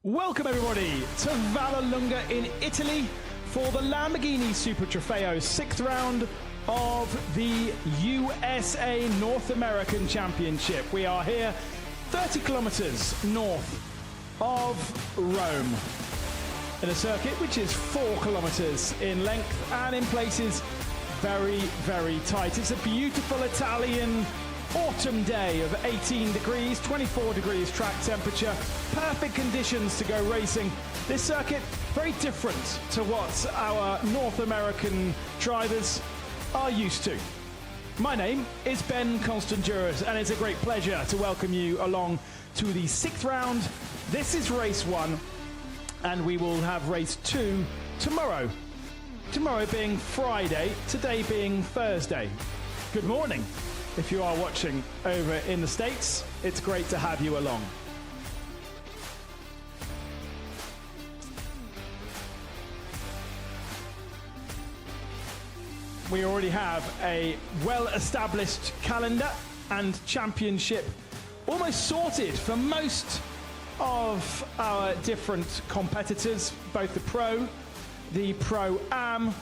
Welcome everybody to Vallelunga in Italy for the Lamborghini Super Trofeo 6th round of the USA North American Championship. We are here 30 kilometers north of Rome in a circuit which is 4 kilometers in length and in places very, very tight. It's a beautiful Italian autumn day of 18 degrees, 24 degrees track temperature, perfect conditions to go racing. This circuit, very different to what our North American drivers are used to. My name is Ben Constanduras and it's a great pleasure to welcome you along to the 6th round. This is race 1 and we will have race 2 tomorrow. Tomorrow being Friday, today being Thursday. Good morning. If you are watching over in the States, it's great to have you along. We already have a well-established calendar and championship almost sorted for most of our different competitors, both the Pro-Am,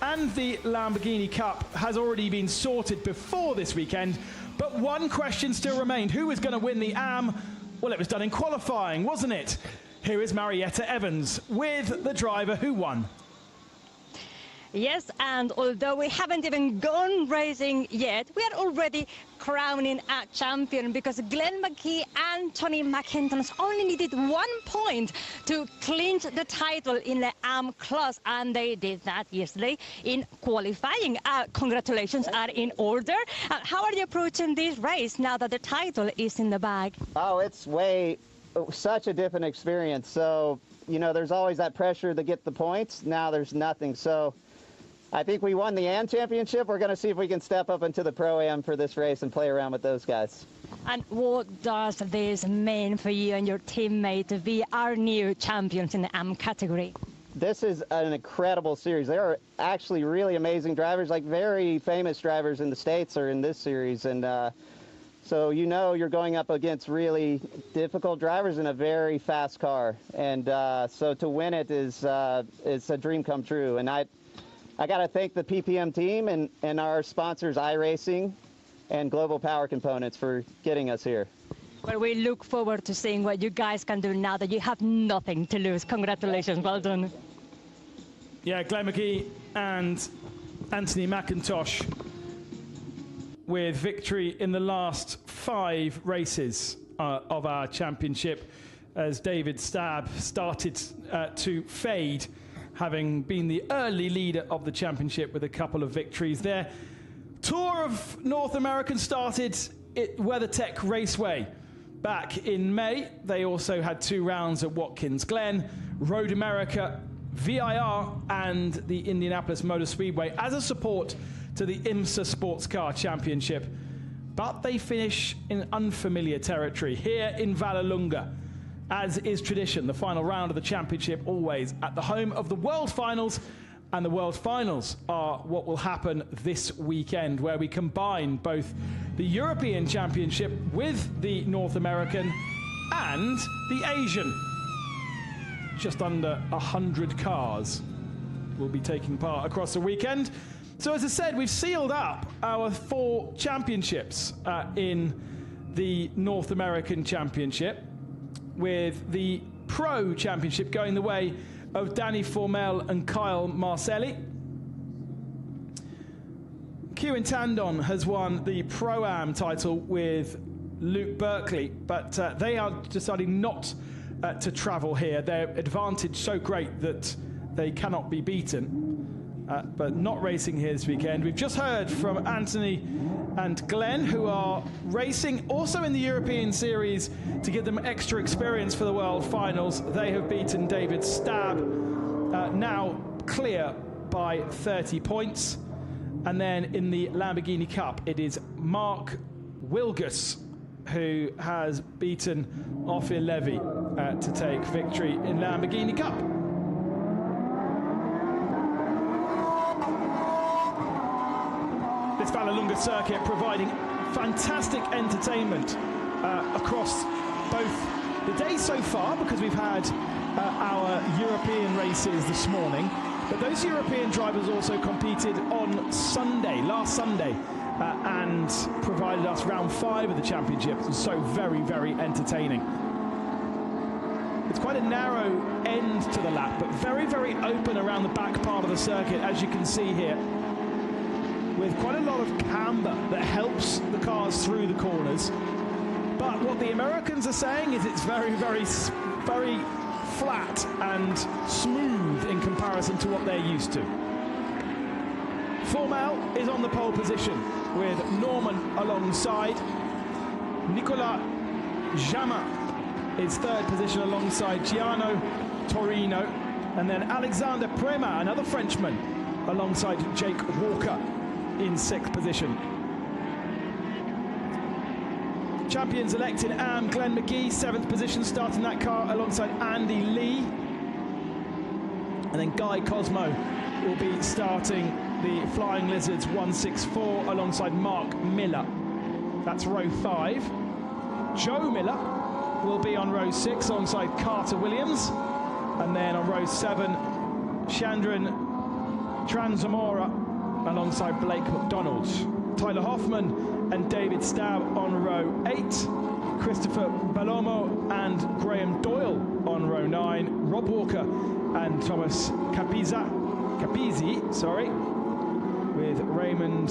and the Lamborghini Cup has already been sorted before this weekend, but one question still remained. Who was going to win the Am? Well, it was done in qualifying, wasn't it? Here is Marietta Evans with the driver who won. Yes, and although we haven't even gone racing yet, we are already crowning a champion because Glenn McKee and Tony McIntosh only needed 1 point to clinch the title in the Am class, and they did that yesterday in qualifying. Congratulations are in order. How are you approaching this race now that the title is in the bag? Oh, it's such a different experience. So, you know, there's always that pressure to get the points. Now there's nothing. So I think we won the Am Championship. We're going to see if we can step up into the Pro-Am for this race and play around with those guys. And what does this mean for you and your teammate to be our new champions in the Am category? This is an incredible series. There are actually really amazing drivers, like very famous drivers in the States are in this series. And so you know you're going up against really difficult drivers in a very fast car. And so to win it is a dream come true. And I got to thank the PPM team and our sponsors, iRacing and Global Power Components, for getting us here. Well, we look forward to seeing what you guys can do now that you have nothing to lose. Congratulations, well done. Yeah, Glenn McKee and Anthony McIntosh with victory in the last 5 races of our championship as David Staab started to fade, having been the early leader of the championship with a couple of victories there. Tour of North American started at WeatherTech Raceway back in May. They also had 2 rounds at Watkins Glen, Road America, VIR, and the Indianapolis Motor Speedway as a support to the IMSA Sports Car Championship. But they finish in unfamiliar territory here in Vallelunga. As is tradition, the final round of the championship always at the home of the World Finals, and the World Finals are what will happen this weekend, where we combine both the European Championship with the North American and the Asian. Just under 100 cars will be taking part across the weekend. So as I said, we've sealed up our 4 championships in the North American Championship, with the Pro Championship going the way of Danny Formel and Kyle Marcelli. Kewin Tandon has won the Pro-Am title with Luke Berkeley, but they are deciding not to travel here. Their advantage so great that they cannot be beaten, but not racing here this weekend. We've just heard from Anthony and Glenn, who are racing also in the European Series to give them extra experience for the World Finals. They have beaten David Staab, now clear by 30 points. And then in the Lamborghini Cup, it is Mark Wilgus who has beaten Ophir Levy to take victory in Lamborghini Cup. This Vallelunga circuit providing fantastic entertainment across both The day so far, because we've had our European races this morning, but those European drivers also competed on Sunday, last Sunday, and provided us round 5 of the championship. So very, very entertaining. It's quite a narrow end to the lap, but very, very open around the back part of the circuit, as you can see here, with quite a lot of camber that helps the cars through the corners. But what the Americans are saying is it's very, very, very flat and smooth in comparison to what they're used to. Formel is on the pole position with Norman alongside. Nicolas Jamin is 3rd position alongside Giano Torino. And then Alexander Prema, another Frenchman, alongside Jake Walker in 6th position. Champions elected Am Glenn McGee, 7th position, starting that car alongside Andy Lee. And then Guy Cosmo will be starting the Flying Lizards 164 alongside Mark Miller. That's row 5. Joe Miller will be on row 6 alongside Carter Williams. And then on row 7, Chandran Transamora alongside Blake McDonald. Tyler Hoffman and David Stab on row 8. Christopher Balomo and Graham Doyle on row 9. Rob Walker and Thomas Capizzi, with Raymond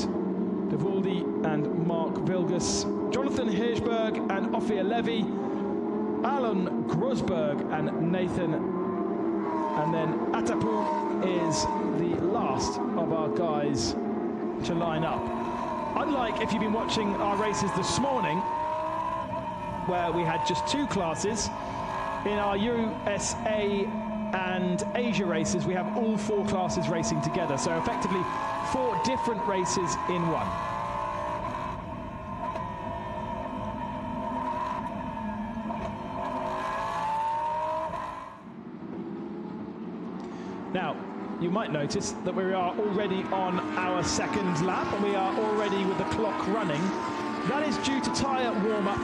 Devoldi and Mark Vilgus. Jonathan Hirschberg and Ophir Levy. Alan Grosberg and Nathan. And then Atapu is the last of our guys to line up. Unlike if you've been watching our races this morning, where we had just 2 classes, in our USA and Asia races, we have all 4 classes racing together. So effectively 4 different races in one. Now, you might notice that we are already on our 2nd lap, and we are already with the clock running. That is due to tyre warm-up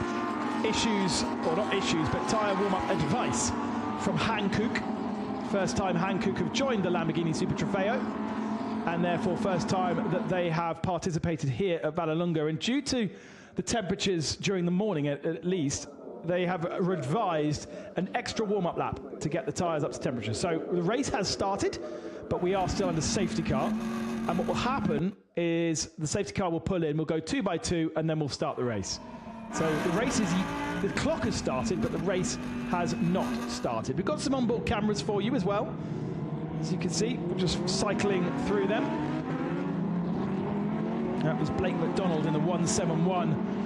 issues, or not issues, but tyre warm-up advice from Hankook. First time Hankook have joined the Lamborghini Super Trofeo, and therefore first time that they have participated here at Vallelunga. And due to the temperatures during the morning at least, they have advised an extra warm-up lap to get the tyres up to temperature. So the race has started, but we are still under safety car. And what will happen is the safety car will pull in, we'll go 2 by 2, and then we'll start the race. So the race is, the clock has started, but the race has not started. We've got some onboard cameras for you as well. As you can see, we're just cycling through them. That was Blake McDonald in the 171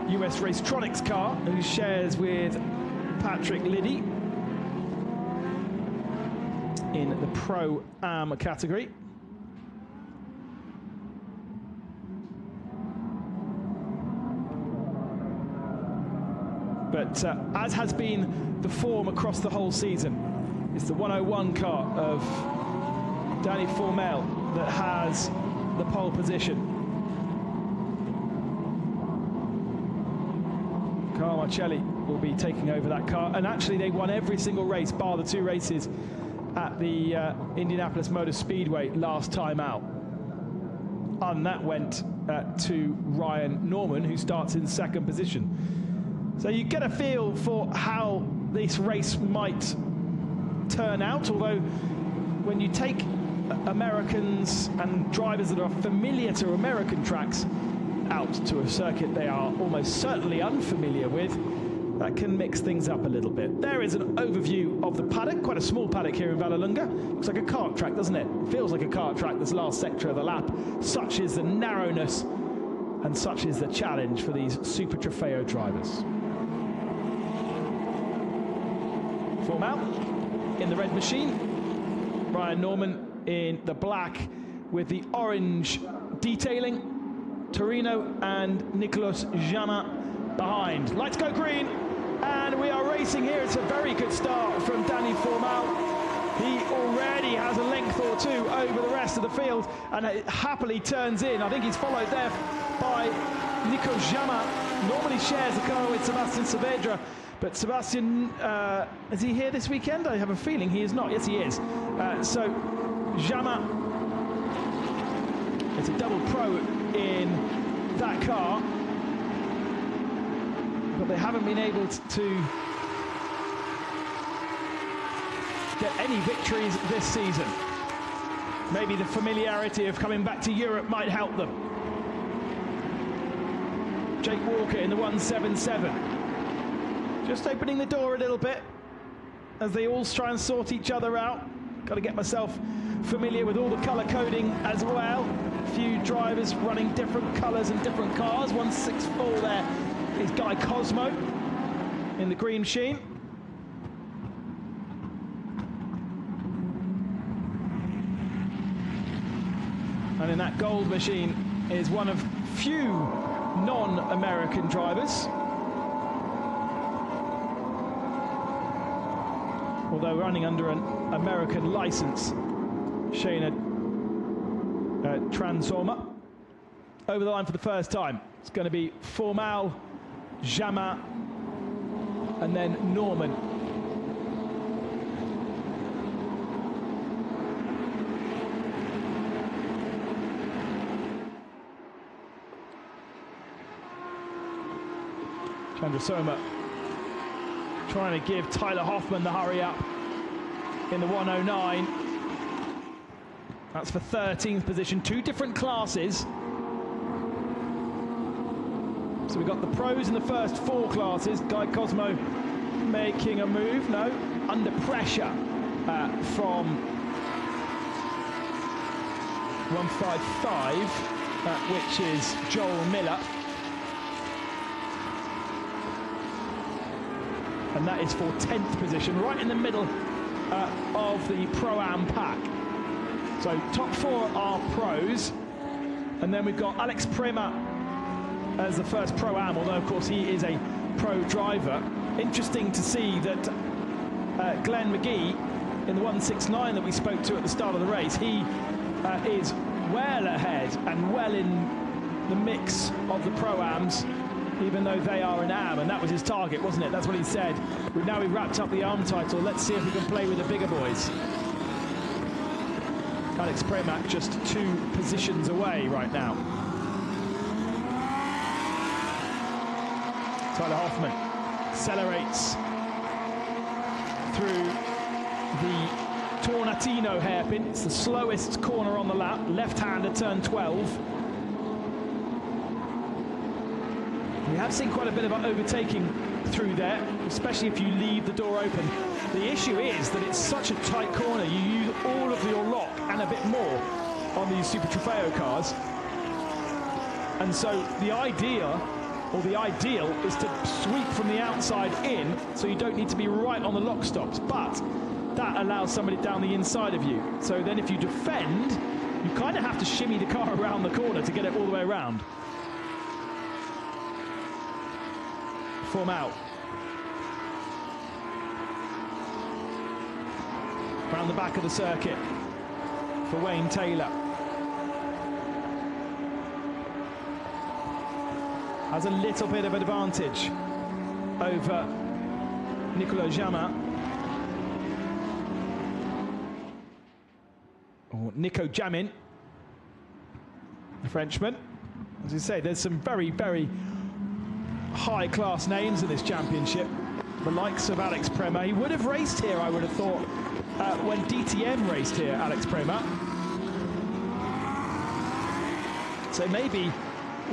US Racetronics car, who shares with Patrick Liddy in the Pro-Am category. But as has been the form across the whole season, it's the 101 car of Danny Formel that has the pole position. Carl Marcelli will be taking over that car, and actually they won every single race bar the 2 races at the Indianapolis Motor Speedway last time out, and that went to Ryan Norman, who starts in 2nd position. So you get a feel for how this race might turn out, although when you take Americans and drivers that are familiar to American tracks out to a circuit they are almost certainly unfamiliar with, that can mix things up a little bit. There is an overview of the paddock, quite a small paddock here in Vallelunga. Looks like a kart track, doesn't it? Feels like a kart track, this last sector of the lap. Such is the narrowness and such is the challenge for these Super Trofeo drivers. Formel in the red machine, Ryan Norman in the black with the orange detailing, Torino and Nicolas Jamin behind. Lights go green, and we are racing here. It's a very good start from Danny Formel. He already has a length or 2 over the rest of the field, and it happily turns in. I think he's followed there by Nico Jamin. Normally shares the car with Sebastian Saavedra, But Sebastian, is he here this weekend? I have a feeling he is not. Yes, he is. So Jama, it's a double pro in that car, but they haven't been able to get any victories this season. Maybe the familiarity of coming back to Europe might help them. Jake Walker in the 177. Just opening the door a little bit as they all try and sort each other out. Got to get myself familiar with all the colour coding as well. A few drivers running different colours and different cars. 164 there is Guy Cosmo in the green sheen. And in that gold machine is one of few non-American drivers. Although running under an American license, Shayna Transformer. Over the line for the first time. It's going to be Formal, Jama, and then Norman. Chandrasoma trying to give Tyler Hoffman the hurry up in the 109. That's for 13th position, 2 different classes. So we've got the pros in the first 4 classes. Guy Cosmo making a move, no, under pressure from 155, which is Joel Miller. And that is for 10th position, right in the middle of the Pro-Am pack. So top 4 are pros, and then we've got Alex Prema as the first Pro-Am, although of course he is a pro driver. Interesting to see that Glenn McGee in the 169 that we spoke to at the start of the race, he is well ahead and well in the mix of the Pro-Ams, even though they are an AM, and that was his target, wasn't it? That's what he said. Now we've wrapped up the ARM title. Let's see if we can play with the bigger boys. Alex Premack just 2 positions away right now. Tyler Hoffman accelerates through the Tornatino hairpin. It's the slowest corner on the lap. Left-hander, turn 12. We have seen quite a bit of overtaking through there, especially if you leave the door open. The issue is that it's such a tight corner. You use all of your lock and a bit more on these Super Trofeo cars. And so the ideal is to sweep from the outside in, so you don't need to be right on the lock stops. But that allows somebody down the inside of you. So then if you defend, you kind of have to shimmy the car around the corner to get it all the way around. Form out. Around the back of the circuit for Wayne Taylor. Has a little bit of advantage over Nicolas Jama. Or Nico Jamin, the Frenchman. As you say, there's some very, very high-class names in this championship. The likes of Alex Prema. He would have raced here, I would have thought, when DTM raced here, Alex Prema. So maybe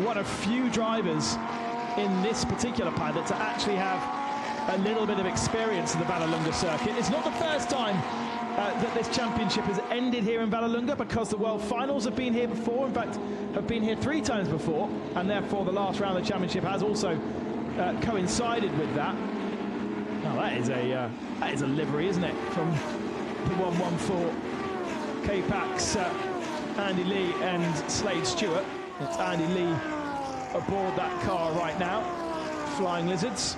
one of few drivers in this particular paddock to actually have a little bit of experience in the Vallelunga circuit. It's not the first time that this championship has ended here in Vallelunga, because the World Finals have been here before, in fact have been here 3 times before, and therefore the last round of the championship has also coincided with that. Now that is a livery, isn't it, from the 114 K-Pax, Andy Lee and Slade Stewart. It's Andy Lee aboard that car right now, Flying Lizards.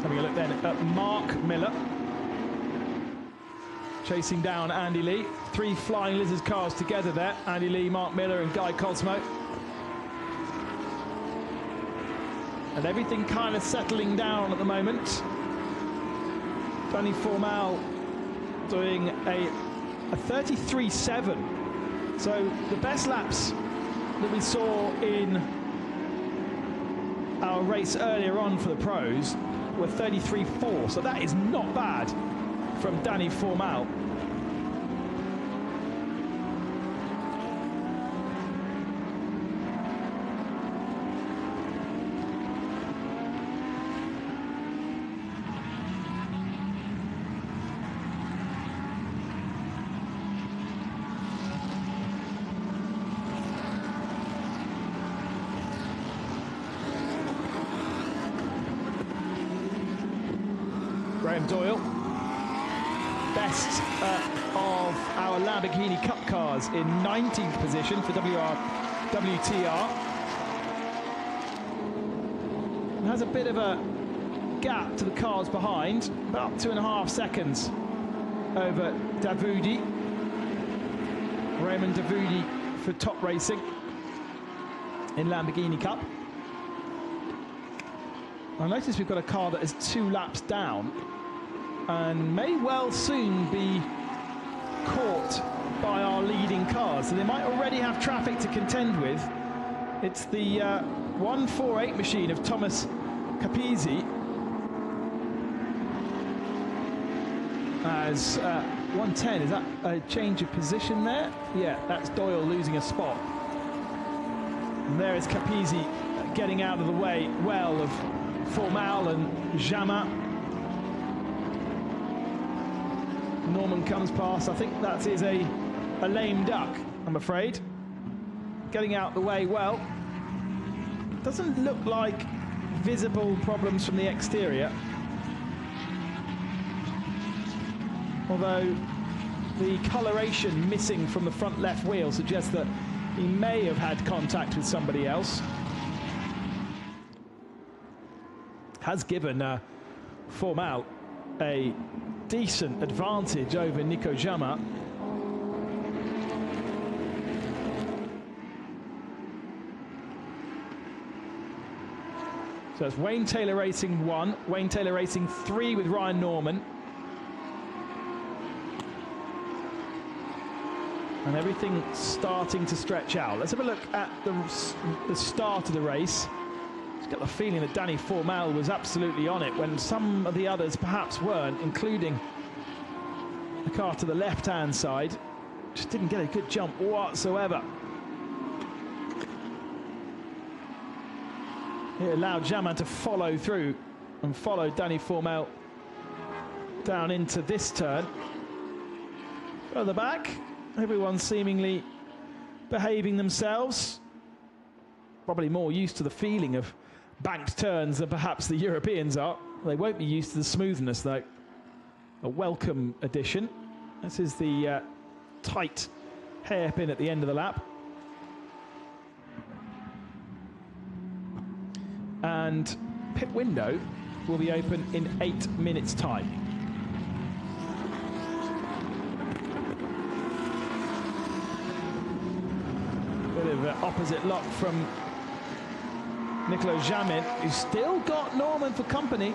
Having a look then at Mark Miller. chasing down Andy Lee. 3 Flying Lizards cars together there. Andy Lee, Mark Miller and Guy Cosmo. And everything kind of settling down at the moment. Danny Formal doing a 33.7. So the best laps that we saw in our race earlier on for the pros were 33.4. So that is not bad from Danny Formal. Graham Doyle, best of our Lamborghini Cup cars in 19th position for WTR. And has a bit of a gap to the cars behind, about 2.5 seconds over Davoudi. Raymond Davoudi for Top Racing in Lamborghini Cup. I notice we've got a car that is 2 laps down and may well soon be caught by our leading cars. So they might already have traffic to contend with. It's the 148 machine of Thomas Capizzi. As 110, is that a change of position there? Yeah, that's Doyle losing a spot. And there is Capizzi getting out of the way well of Formal and Jama. Norman comes past. I think that is a lame duck, I'm afraid. Getting out the way well. Doesn't look like visible problems from the exterior. Although the coloration missing from the front left wheel suggests that he may have had contact with somebody else. Has given Formal a decent advantage over Nico Jama. So it's Wayne Taylor Racing 1, Wayne Taylor Racing 3 with Ryan Norman. And everything starting to stretch out. Let's have a look at the start of the race. I've got the feeling that Danny Formal was absolutely on it when some of the others perhaps weren't, including the car to the left-hand side. Just didn't get a good jump whatsoever. It allowed Jaman to follow through and follow Danny Formal down into this turn. Further back, everyone seemingly behaving themselves. Probably more used to the feeling of banked turns than perhaps the Europeans are. They won't be used to the smoothness though. A welcome addition. This is the tight hairpin at the end of the lap. And pit window will be open in 8 minutes time. Bit of an opposite lock from Nicolo Jamin, who's still got Norman for company.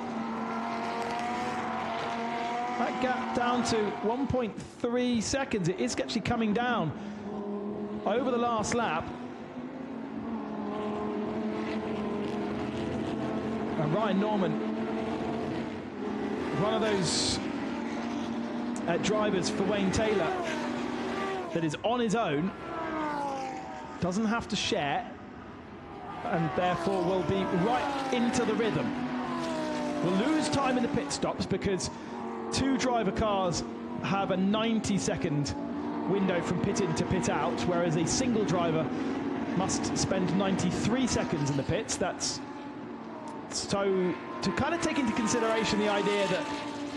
That gap down to 1.3 seconds. It is actually coming down over the last lap. And Ryan Norman, one of those drivers for Wayne Taylor that is on his own, doesn't have to share, and therefore will be right into the rhythm. We'll lose time in the pit stops because 2 driver cars have a 90-second window from pit in to pit out, whereas a single driver must spend 93 seconds in the pits. That's so to kind of take into consideration the idea that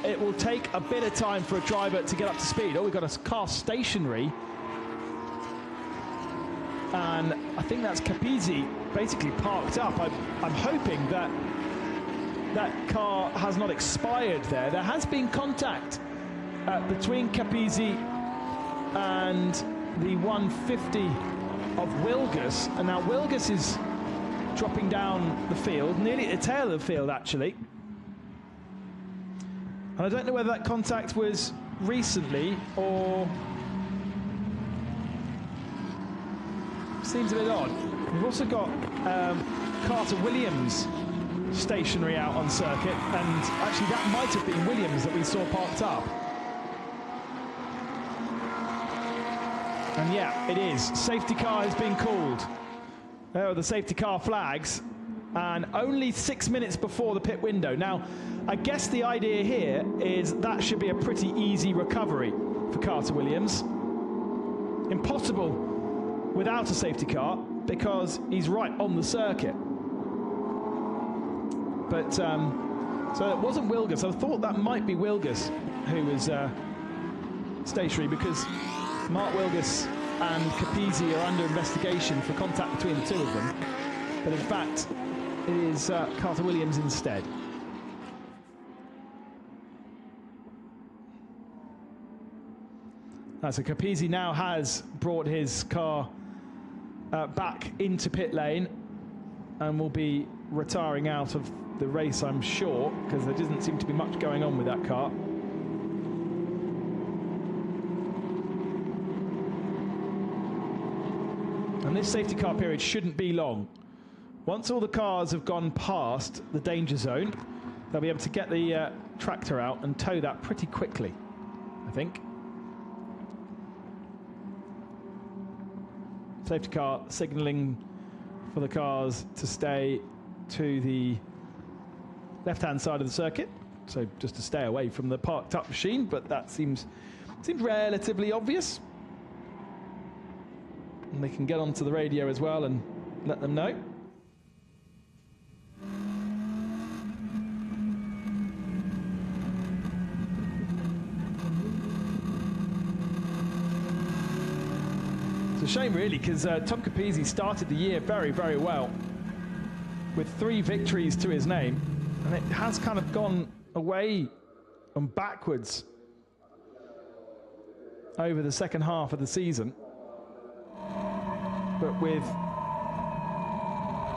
it will take a bit of time for a driver to get up to speed. Oh, we've got a car stationary. And I think that's Capizzi basically parked up. I'm hoping that that car has not expired there. There has been contact between Capizzi and the 150 of Wilgus, and now Wilgus is dropping down the field, nearly at the tail of the field actually. And I don't know whether that contact was recently or seems a bit odd. We've also got Carter Williams stationary out on circuit, and actually that might have been Williams that we saw parked up. And yeah, it is. Safety car has been called. There are the safety car flags, and only 6 minutes before the pit window. Now, I guess the idea here is that should be a pretty easy recovery for Carter Williams. Impossible without a safety car because he's right on the circuit. But, so it wasn't Wilgus. I thought that might be Wilgus who was stationary, because Mark Wilgus and Capizzi are under investigation for contact between the two of them. But in fact, it is Carter Williams instead. So Capizzi now has brought his car back into pit lane and will be retiring out of the race, I'm sure, because there doesn't seem to be much going on with that car. And this safety car period shouldn't be long. Once all the cars have gone past the danger zone, they'll be able to get the tractor out and tow that pretty quickly, I think. Safety car signalling for the cars to stay to the left-hand side of the circuit, so just to stay away from the parked-up machine, but that seems relatively obvious. And they can get onto the radio as well and let them know. It's a shame, really, because Tom Capizzi started the year very, very well with 3 victories to his name, and it has kind of gone away and backwards over the second half of the season. But with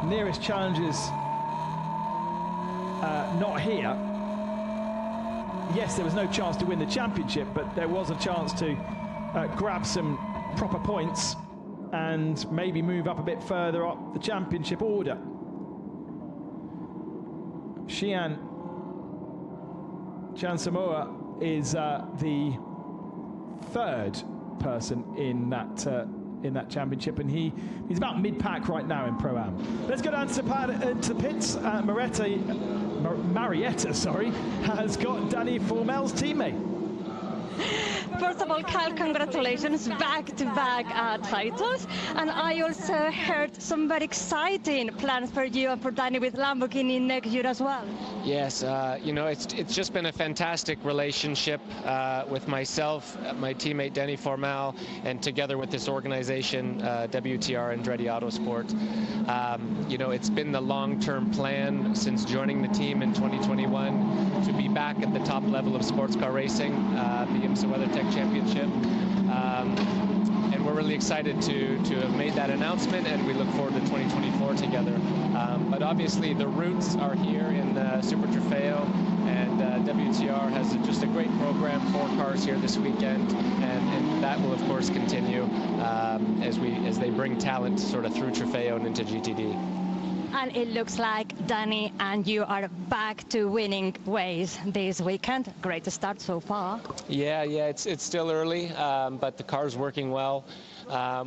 nearest challenges not here, yes, there was no chance to win the championship, but there was a chance to grab some proper points and maybe move up a bit further up the championship order. Jan Samoa is the 3rd person in that championship, and he's about mid-pack right now in Pro-Am. Let's go down to the pits. Marietta, has got Danny Formel's teammate. First of all, Kyle, congratulations, back-to-back titles. And I also heard some very exciting plans for you and for Danny with Lamborghini next year as well. Yes, you know, it's just been a fantastic relationship with myself, my teammate Danny Formel, and together with this organization, WTR Andretti Autosport. You know, it's been the long-term plan since joining the team in 2021 to be back at the top level of sports car racing, the IMSA WeatherTech Championship. And we're really excited to have made that announcement, and we look forward to 2024 together. But obviously the roots are here in the Super Trofeo, and WTR has just a great program, 4 cars here this weekend, and that will of course continue as they bring talent sort of through Trofeo and into GTD. And it looks like Danny and you are back to winning ways this weekend. Great start so far. Yeah, it's still early, but the car's working well.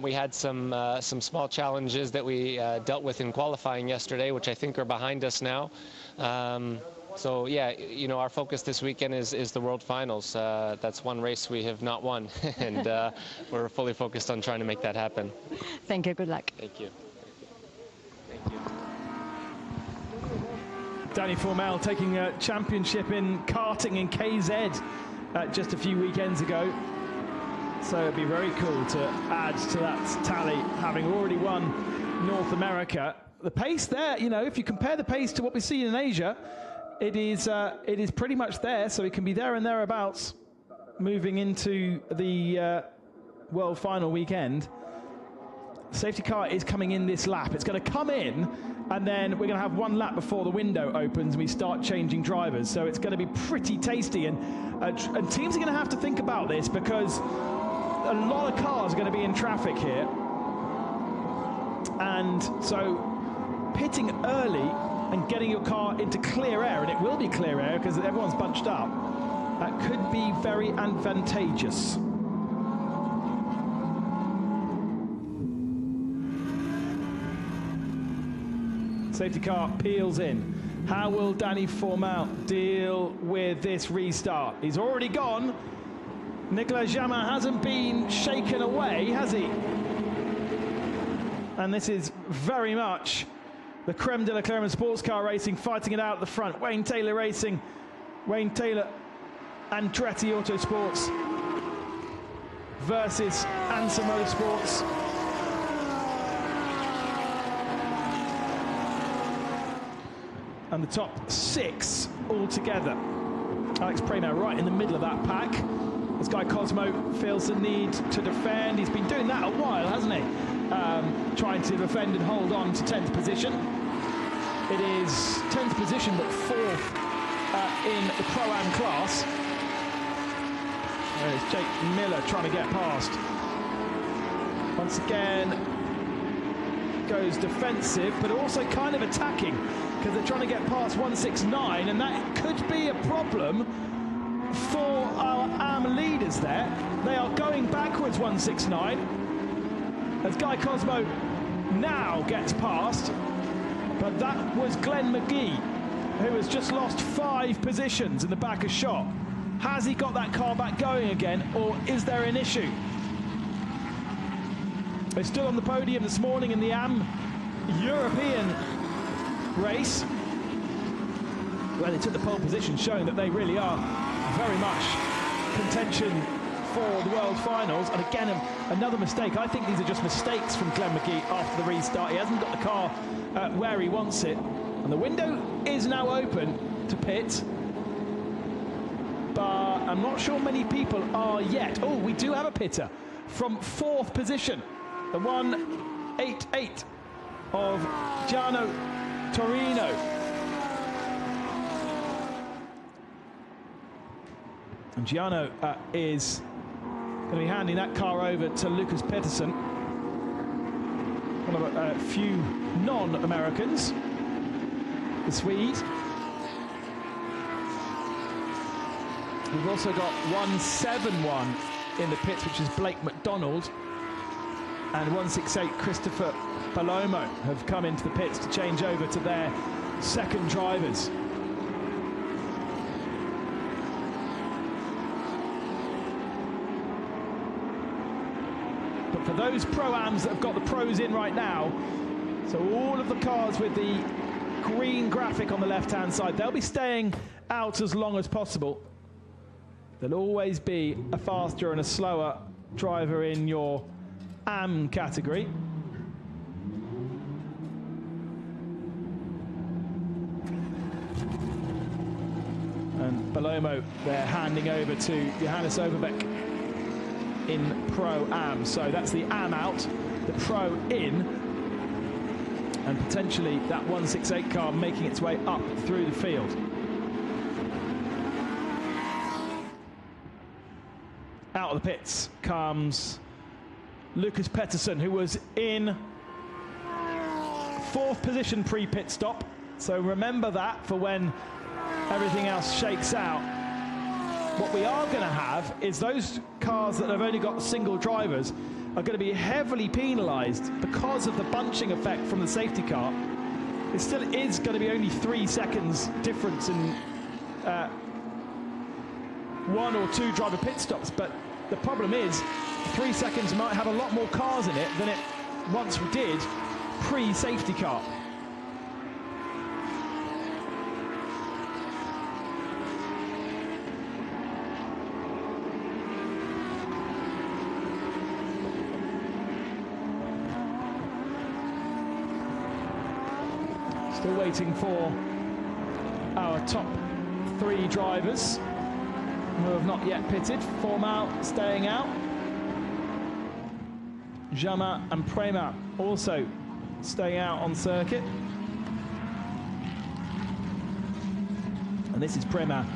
We had some small challenges that we dealt with in qualifying yesterday, which I think are behind us now. So yeah, you know, our focus this weekend is the World Finals. That's one race we have not won, and we're fully focused on trying to make that happen. Thank you. Good luck. Thank you. Danny Formel taking a championship in karting in KZ just a few weekends ago. So it'd be very cool to add to that tally, having already won North America. The pace there, you know, if you compare the pace to what we see in Asia, it is pretty much there, so it can be there and thereabouts moving into the World Final weekend. Safety car is coming in this lap. It's going to come in, and then we're going to have one lap before the window opens and we start changing drivers. So it's going to be pretty tasty, and teams are going to have to think about this because a lot of cars are going to be in traffic here. And so pitting early and getting your car into clear air, and it will be clear air because everyone's bunched up, that could be very advantageous. Safety car peels in. How will Danny Formal deal with this restart? He's already gone. Nicolas Jamin hasn't been shaken away, has he? And this is very much the creme de la creme of sports car racing, fighting it out at the front. Wayne Taylor Racing, Wayne Taylor Andretti Autosports versus Ansa Motorsports. And the top 6 all together. Alex Prema right in the middle of that pack. This guy Cosmo feels the need to defend. He's been doing that a while, hasn't he? Trying to defend and hold on to 10th position. It is 10th position, but 4th in the Pro-Am class. There's Jake Miller trying to get past. Once again, goes defensive, but also kind of attacking, because they're trying to get past 169, and that could be a problem for our AM leaders there. They are going backwards 169, as Guy Cosmo now gets past, but that was Glenn McGee, who has just lost 5 positions in the back of shot. Has he got that car back going again, or is there an issue? They stood on the podium this morning in the AM European race, where they took the pole position, showing that they really are very much contention for the World Finals. And again, another mistake. I think these are just mistakes from Glenn McGee after the restart. He hasn't got the car where he wants it. And the window is now open to pit, but I'm not sure many people are yet. Oh, we do have a pitter from 4th position. The 188 of Giano Torino. And Giano is going to be handing that car over to Lucas Pettersson, one of a few non-Americans, the Swede. We've also got 171 in the pits, which is Blake McDonald. And 168 Christopher Palomo have come into the pits to change over to their second drivers. But for those Pro-Ams that have got the pros in right now, so all of the cars with the green graphic on the left-hand side, they'll be staying out as long as possible. There'll always be a faster and a slower driver in your AM category. And Palomo, they're handing over to Johannes Overbeck in Pro-Am. So that's the AM out, the Pro in, and potentially that 168 car making its way up through the field. Out of the pits comes Lucas Pettersson, who was in 4th position pre-pit stop. So remember that for when everything else shakes out. What we are going to have is those cars that have only got single drivers are going to be heavily penalised because of the bunching effect from the safety car. It still is going to be only 3 seconds difference in 1 or 2 driver pit stops, but the problem is 3 seconds might have a lot more cars in it than it once did pre-safety car. Still waiting for our top 3 drivers. who have not yet pitted. Formal staying out. Jama and Prema also staying out on circuit. And this is Prema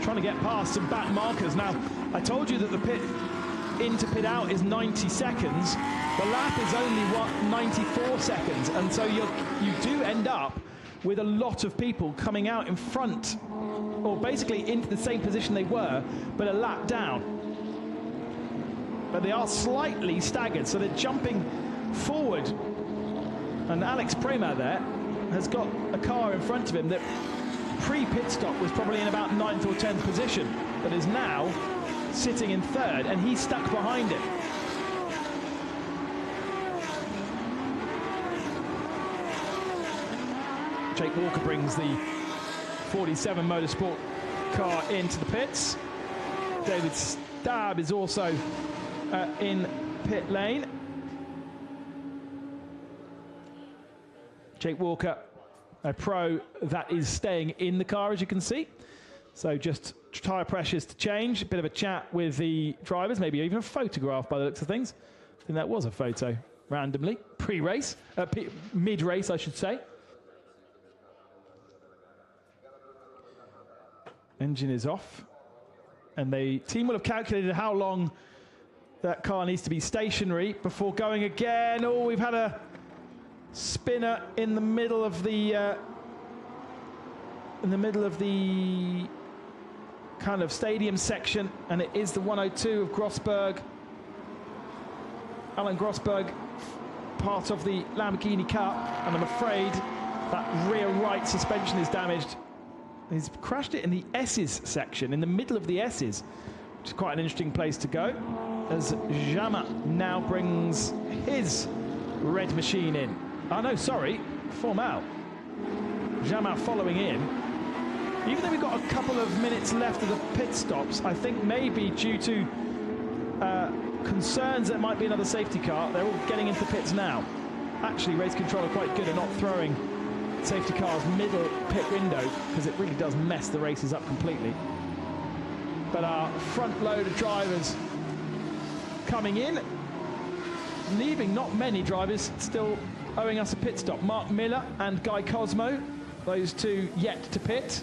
trying to get past some back markers. Now, I told you that the pit in to pit out is 90 seconds. The lap is only, what, 94 seconds. And so you do end up with a lot of people coming out in front, or basically into the same position they were, but a lap down. But they are slightly staggered, so they're jumping forward. And Alex Prema there has got a car in front of him that pre-pit stop was probably in about 9th or 10th position, but is now sitting in 3rd, and he's stuck behind it. Jake Walker brings the 47 Motorsport car into the pits. David Stab is also in pit lane. Jake Walker, a pro that is staying in the car, as you can see. So just tyre pressures to change, a bit of a chat with the drivers, maybe even a photograph by the looks of things. I think that was a photo randomly, pre-race, mid-race I should say. Engine is off, and the team will have calculated how long that car needs to be stationary before going again. Oh, we've had a spinner in the middle of the kind of stadium section, and it is the 102 of Grossberg. Alan Grossberg, part of the Lamborghini Cup, and I'm afraid that rear right suspension is damaged. He's crashed it in the S's section, in the middle of the S's, which is quite an interesting place to go, as Jama now brings his red machine in. Oh no, sorry, Formal. Jama following in. Even though we've got a couple of minutes left of the pit stops, I think maybe due to concerns that might be another safety car, they're all getting into pits now. Actually, race control are quite good at not throwing safety car's middle pit window, because it really does mess the races up completely. But our front load of drivers coming in, leaving not many drivers still owing us a pit stop. Mark Miller and Guy Cosmo, those two yet to pit.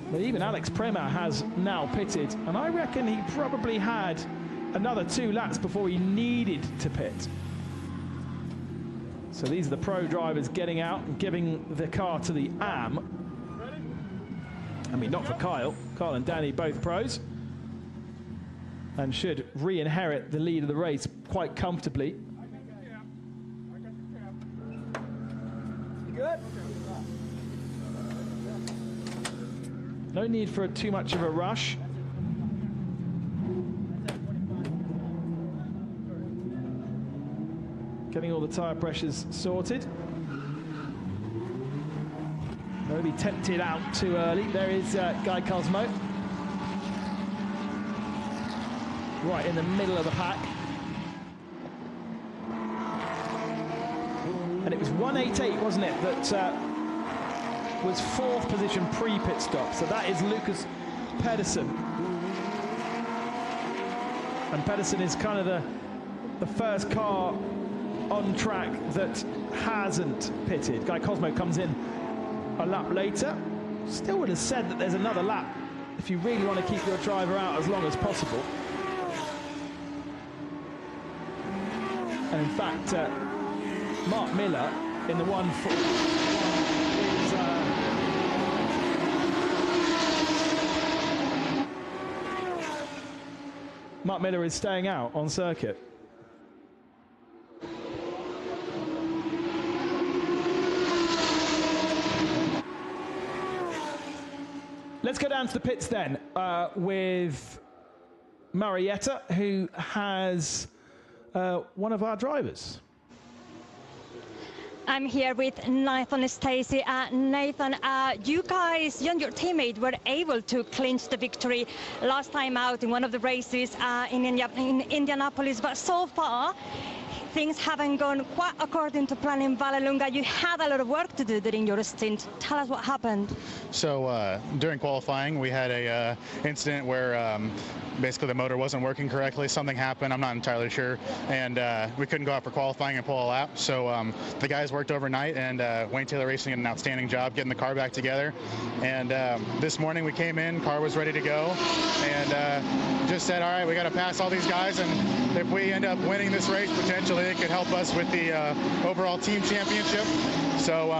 But even Alex Prema has now pitted, and I reckon he probably had another 2 laps before he needed to pit. So these are the pro drivers getting out and giving the car to the AM. I mean, not for Kyle. Kyle and Danny, both pros, and should re-inherit the lead of the race quite comfortably. Good. No need for too much of a rush. Getting all the tyre pressures sorted. Don't be tempted out too early. There is Guy Cosmo. Right in the middle of the pack. And it was 188, wasn't it, that was 4th position pre-pit stop. So that is Lucas Pedersen. And Pedersen is kind of the first car on track that hasn't pitted. Guy Cosmo comes in a lap later. Still would have said that there's another lap if you really want to keep your driver out as long as possible. And in fact, Mark Miller in the 1-4 is Mark Miller is staying out on circuit. Let's go down to the pits then with Marietta, who has one of our drivers. I'm here with Nathan Stacey. Nathan, you guys, you and your teammate were able to clinch the victory last time out in one of the races in Indianapolis, but so far things haven't gone quite according to plan in Vallelunga. You had a lot of work to do during your stint. Tell us what happened. So during qualifying, we had a incident where basically the motor wasn't working correctly. Something happened, I'm not entirely sure, and we couldn't go out for qualifying and pull a lap. So the guys worked overnight, and Wayne Taylor Racing did an outstanding job getting the car back together. And this morning we came in, car was ready to go, and just said, all right, we got to pass all these guys, and if we end up winning this race, potentially it could help us with the overall team championship. So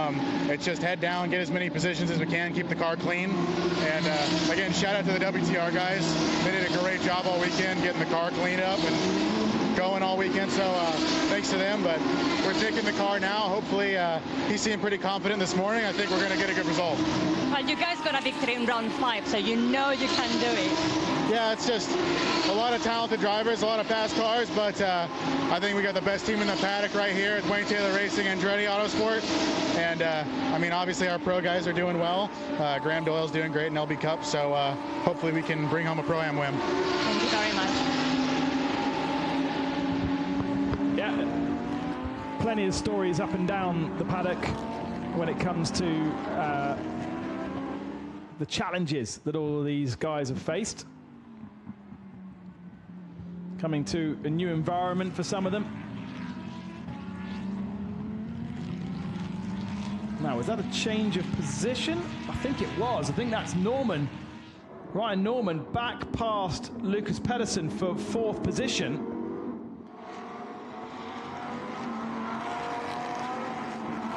it's just head down, get as many positions as we can, keep the car clean. And again, shout out to the WTR guys. They did a great job all weekend getting the car cleaned up and going all weekend. So thanks to them. But we're taking the car now. Hopefully he seemed pretty confident this morning. I think we're going to get a good result. Well, you guys got a victory in round 5, so you know you can do it. Yeah, it's just a lot of talented drivers, a lot of fast cars, but I think we got the best team in the paddock right here at Wayne Taylor Racing and Andretti Autosport. And I mean, obviously our pro guys are doing well. Graham Doyle's doing great in LB Cup, so hopefully we can bring home a Pro-Am win. Thank you very much. Yeah, plenty of stories up and down the paddock when it comes to the challenges that all of these guys have faced. Coming to a new environment for some of them. Now, was that a change of position? I think it was. I think that's Norman. Ryan Norman back past Lucas Pedersen for 4th position.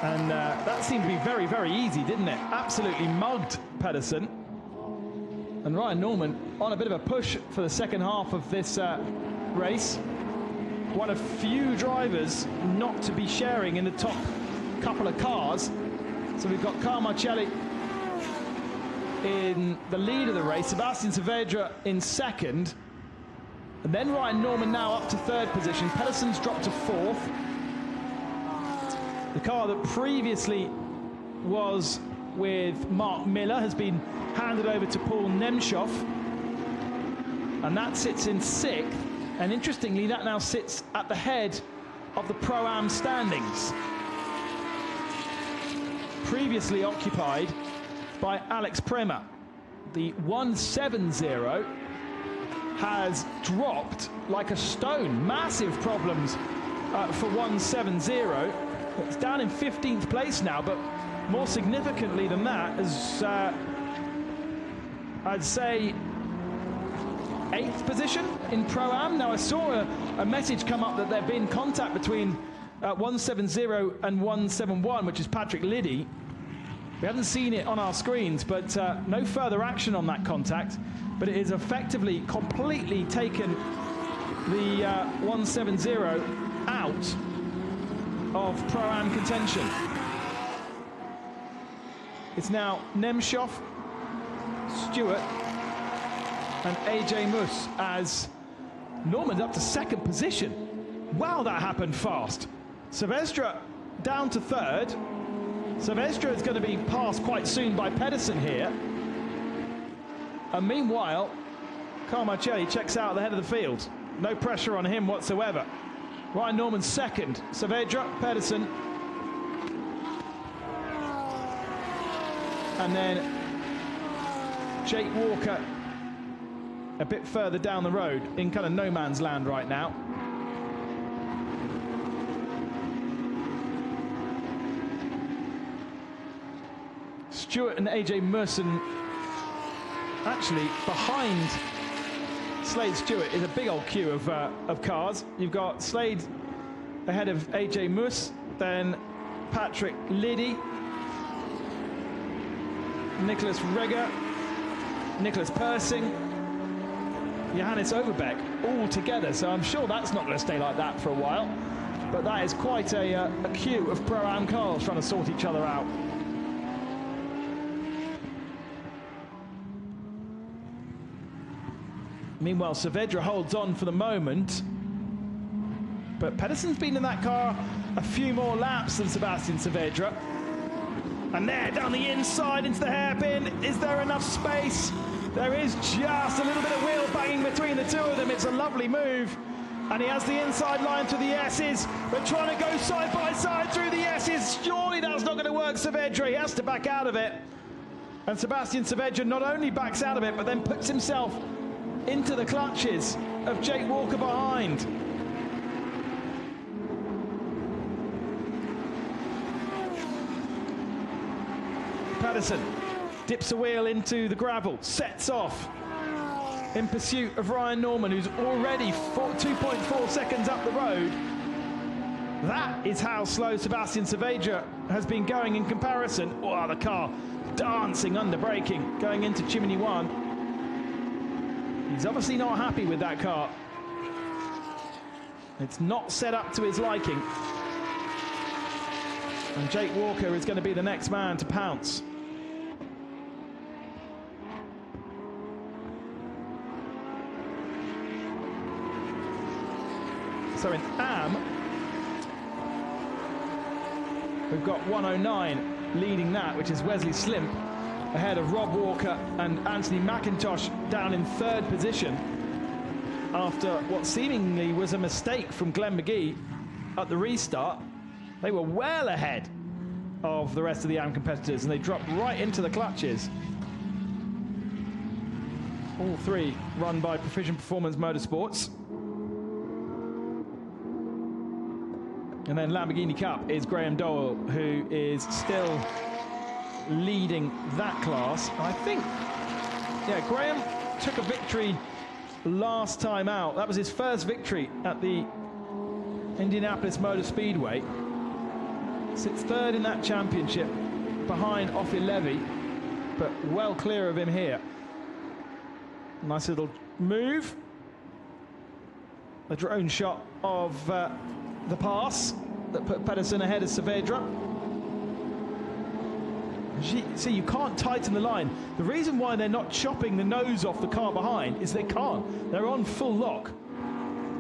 And that seemed to be very, very easy, didn't it? Absolutely mugged Pedersen. And Ryan Norman on a bit of a push for the second half of this race. One of few drivers not to be sharing in the top couple of cars. So we've got Carl Marcelli in the lead of the race, Sebastian Saavedra in 2nd, and then Ryan Norman now up to 3rd position. Pedersen's dropped to 4th. The car that previously was with Mark Miller has been handed over to Paul Nemchoff, and that sits in 6th. And interestingly, that now sits at the head of the Pro-Am standings, previously occupied by Alex Prema. The 170 has dropped like a stone. Massive problems for 170. It's down in 15th place now, but more significantly than that is, I'd say, 8th position in Pro-Am. Now, I saw a message come up that there'd been contact between 170 and 171, which is Patrick Liddy. We haven't seen it on our screens, but no further action on that contact. But it is effectively completely taken the 170 out of Pro-Am contention. It's now Nemchoff, Stewart, and AJ Mus as Norman's up to 2nd position. Wow, that happened fast. Saavedra down to 3rd. Saavedra is going to be passed quite soon by Pedersen here. And meanwhile, Carl Marcelli checks out at the head of the field. No pressure on him whatsoever. Ryan Norman's 2nd. Saavedra, Pedersen. And then Jake Walker a bit further down the road in kind of no man's land right now. Stewart and AJ Merson actually behind Slade Stewart is a big old queue of cars. You've got Slade ahead of AJ Mus, then Patrick Liddy, Nicholas Regger, Nicholas Persing, Johannes Overbeck, all together. So I'm sure that's not going to stay like that for a while. But that is quite a queue of Pro-Am cars trying to sort each other out. Meanwhile, Saavedra holds on for the moment. But Pedersen's been in that car a few more laps than Sebastian Saavedra. And there, down the inside into the hairpin. Is there enough space? There is just a little bit of wheel banging between the two of them. It's a lovely move And he has the inside line through the S's, but trying to go side by side through the S's. Surely that's not going to work, Saavedra. He has to back out of it. And Sebastian Saavedra not only backs out of it, but then puts himself into the clutches of Jake Walker behind. Pedersen dips a wheel into the gravel, sets off in pursuit of Ryan Norman, who's already 2.4 seconds up the road. That is how slow Sebastian Saavedra has been going in comparison. Oh, the car dancing under braking, going into chimney 1. He's obviously not happy with that car. It's not set up to his liking. And Jake Walker is going to be the next man to pounce. So in AM, we've got 109 leading that, which is Wesley Slimp, ahead of Rob Walker and Anthony McIntosh down in 3rd position after what seemingly was a mistake from Glenn McGee at the restart. They were well ahead of the rest of the AM competitors and they dropped right into the clutches. All three run by Precision Performance Motorsports. And then Lamborghini Cup is Graham Dowell, who is still leading that class. I think, yeah, Graham took a victory last time out. That was his first victory at the Indianapolis Motor Speedway. Sits 3rd in that championship behind Offi Levy, but well clear of him here. Nice little move. A drone shot of the pass that put Pedersen ahead of Saavedra. See, you can't tighten the line. The reason why they're not chopping the nose off the car behind is they can't. They're on full lock.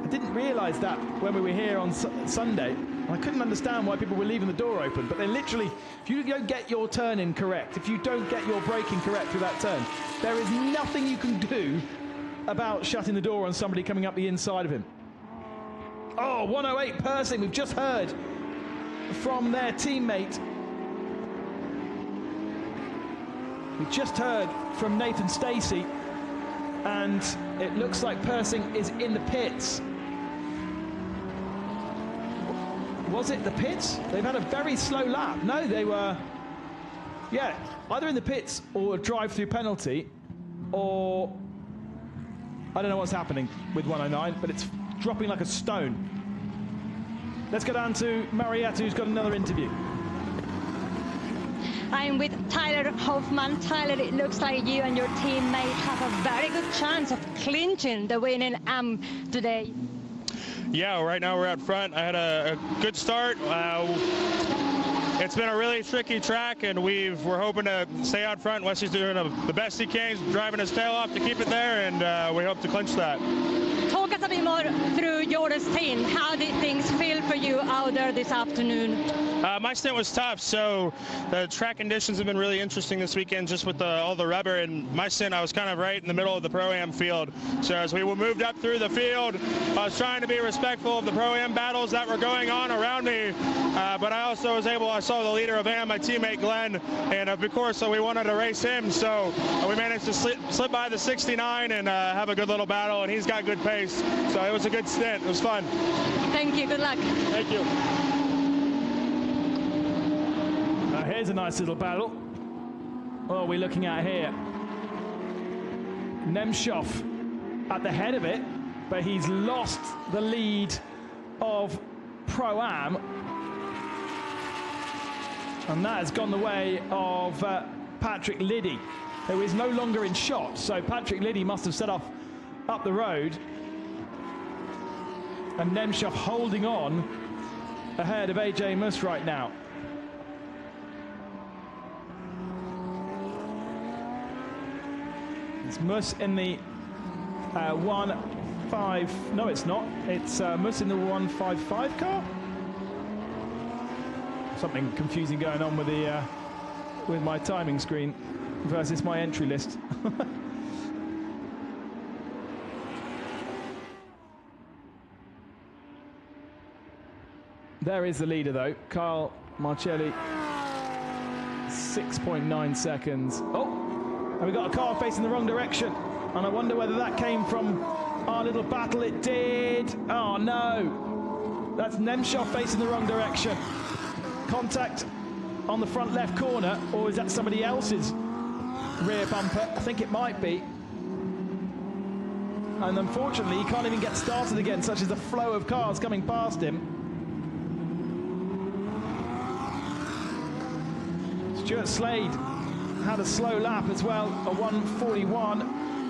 I didn't realize that when we were here on Sunday. I couldn't understand why people were leaving the door open, but they literally, if you don't get your turn in correct, if you don't get your braking correct through that turn, there is nothing you can do about shutting the door on somebody coming up the inside of him. Oh, 108 Persing, we've just heard from their teammate. We just heard from Nathan Stacey, and it looks like Persing is in the pits. Was it the pits? They've had a very slow lap. No, they were, yeah, either in the pits or a drive-through penalty, or I don't know what's happening with 109, but it's dropping like a stone. Let's go down to Marietta, who's got another interview. I'm with Tyler Hoffman. Tyler, it looks like you and your teammate have a very good chance of clinching the win in AM today. Yeah, right now we're out front. I had a good start. It's been a really tricky track, and we're hoping to stay out front. Wesley's doing the best he can. He's driving his tail off to keep it there, and we hope to clinch that. Talk us a bit more through your stint. How did things feel for you out there this afternoon? My stint was tough, so the track conditions have been really interesting this weekend, just with all the rubber. And my stint, I was kind of right in the middle of the Pro-Am field. So as we moved up through the field, I was trying to be respectful of the Pro-Am battles that were going on around me. But I also was able, I saw the leader of AM, my teammate Glenn, and of course, so we wanted to race him. So we managed to slip by the 69 and have a good little battle, and he's got good pace. So it was a good stint. It was fun. Thank you. Good luck. Thank you. Here's a nice little battle. What are we looking at here? Nemshov at the head of it, but he's lost the lead of Pro-Am. And that has gone the way of Patrick Liddy, who is no longer in shot. So Patrick Liddy must have set off up the road. And Nemshov holding on ahead of AJ Mus right now. It's Mus in the 1.5. No, it's not. It's Mus in the 1.55 car. Something confusing going on with the with my timing screen versus my entry list. There is the leader, though. Carl Marcelli, 6.9 seconds. Oh, and we got a car facing the wrong direction. And I wonder whether that came from our little battle. It did. Oh, no. That's Nemshov facing the wrong direction. Contact on the front left corner, or is that somebody else's rear bumper? I think it might be. And unfortunately, he can't even get started again, such as the flow of cars coming past him. Stuart Slade had a slow lap as well, a 1:41.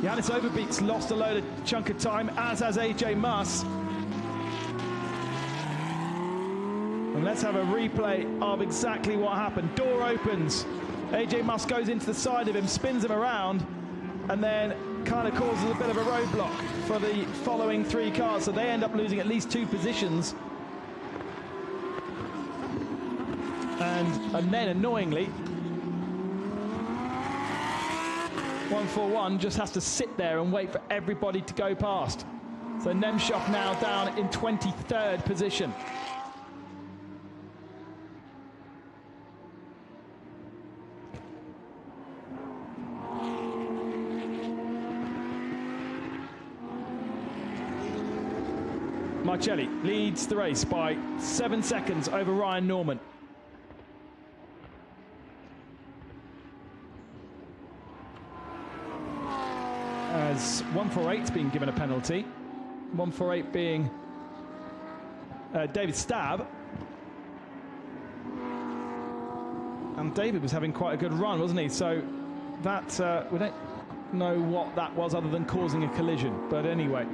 Yannis Overbeek's lost a load of chunk of time, as has AJ Muss. And let's have a replay of exactly what happened. Door opens, AJ Muss goes into the side of him, spins him around, and then kind of causes a bit of a roadblock for the following three cars, so they end up losing at least 2 positions. And then, annoyingly, 141 just has to sit there and wait for everybody to go past. So Nemshov now down in 23rd position. Marcelli leads the race by 7 seconds over Ryan Norman. As 148's been given a penalty. 148 being David Stab. And David was having quite a good run, wasn't he? So that, we don't know what that was other than causing a collision. But anyway.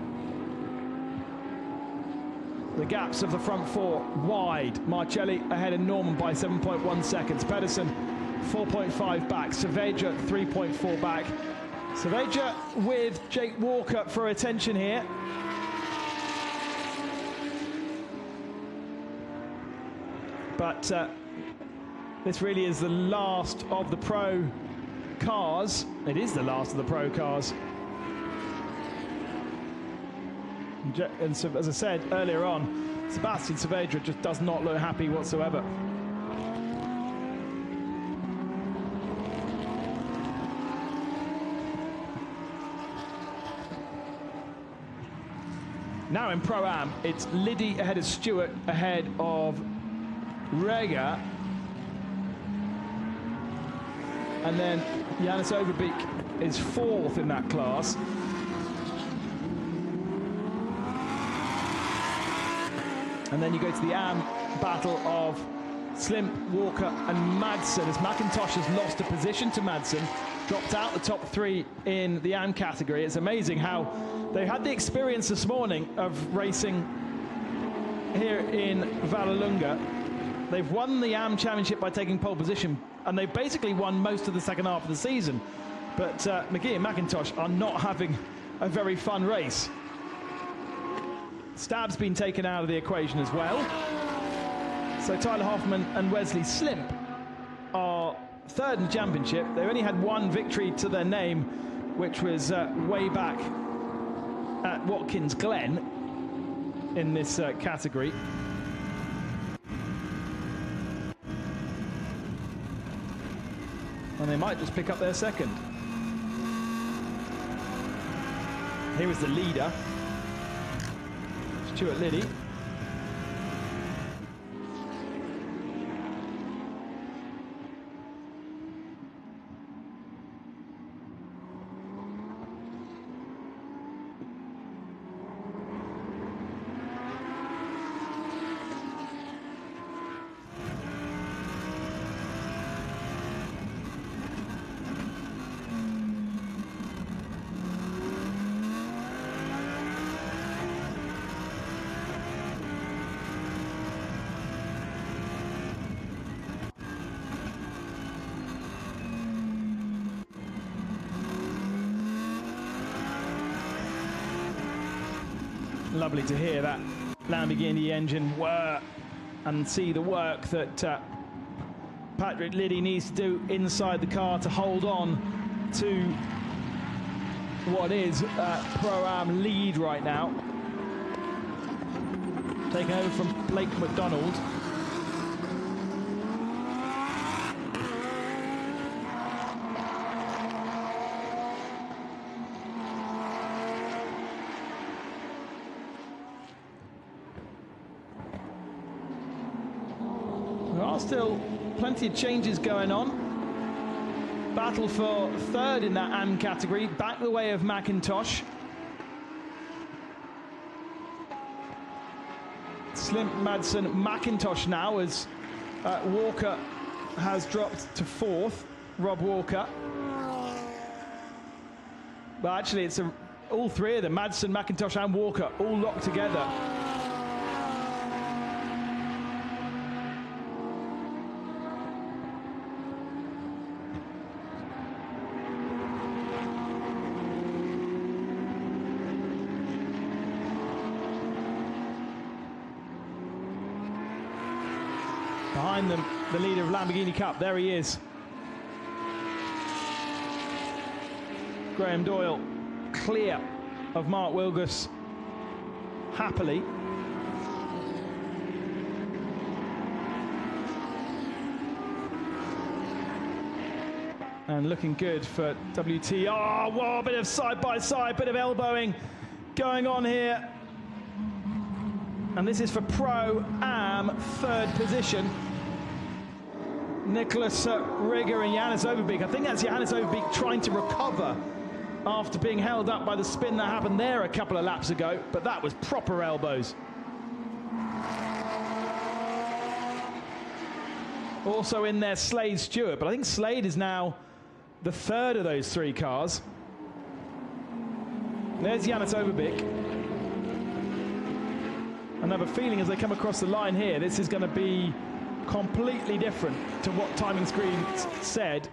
The gaps of the front four wide. Marcelli ahead of Norman by 7.1 seconds. Pedersen 4.5 back. Saavedra 3.4 back. Saavedra with Jake Walker for attention here. But this really is the last of the pro cars. It is the last of the pro cars. And so, as I said earlier on, Sebastian Saavedra just does not look happy whatsoever. Now in Pro-Am, it's Liddy ahead of Stewart, ahead of Rega. And then Yannis Overbeek is 4th in that class. And then you go to the AM battle of Slim, Walker and Madsen, as McIntosh has lost a position to Madsen, dropped out the top 3 in the AM category. It's amazing how they had the experience this morning of racing here in Vallelunga. They've won the AM Championship by taking pole position, and they've basically won most of the second half of the season. But McGee and McIntosh are not having a very fun race. Stab's been taken out of the equation as well. So Tyler Hoffman and Wesley Slimp are 3rd in the championship. They only had 1 victory to their name, which was way back at Watkins Glen in this category. And they might just pick up their 2nd. Here is the leader, Stuart Liddy. Lovely to hear that Lamborghini engine work and see the work that Patrick Liddy needs to do inside the car to hold on to what is Pro-Am lead right now. taking over from Blake McDonald. There are still plenty of changes going on. Battle for third in that AM category, back the way of McIntosh. Slimp, Madsen, McIntosh now, as Walker has dropped to fourth, Rob Walker. But actually it's all three of them, Madsen, McIntosh and Walker, all locked together. Behind them, the leader of Lamborghini Cup, there he is. Graham Doyle clear of Mark Wilgus, happily. And looking good for WT. Oh, whoa, a bit of side-by-side, bit of elbowing going on here. And this is for Pro-Am, third position. Nicholas Rigger and Johannes Overbeek. I think that's Johannes Overbeek trying to recover after being held up by the spin that happened there a couple of laps ago, but that was proper elbows. Also in there, Slade Stewart, but I think Slade is now the third of those three cars. There's Johannes Overbeek. And I have a feeling as they come across the line here, this is going to be completely different to what timing screen said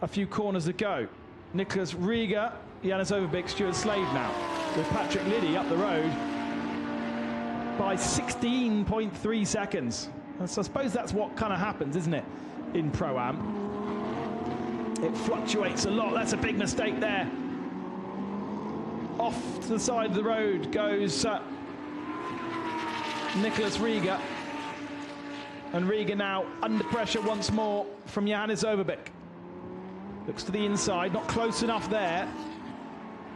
a few corners ago. Nicholas Rieger, Johannes Overbeek, Stuart Slade now, with Patrick Liddy up the road by 16.3 seconds. So I suppose that's what kind of happens, isn't it, in Pro-Am? It fluctuates a lot. That's a big mistake there. Off to the side of the road goes Nicholas Rieger. And Rieger now under pressure once more from Johannes Overbeek. Looks to the inside, not close enough there.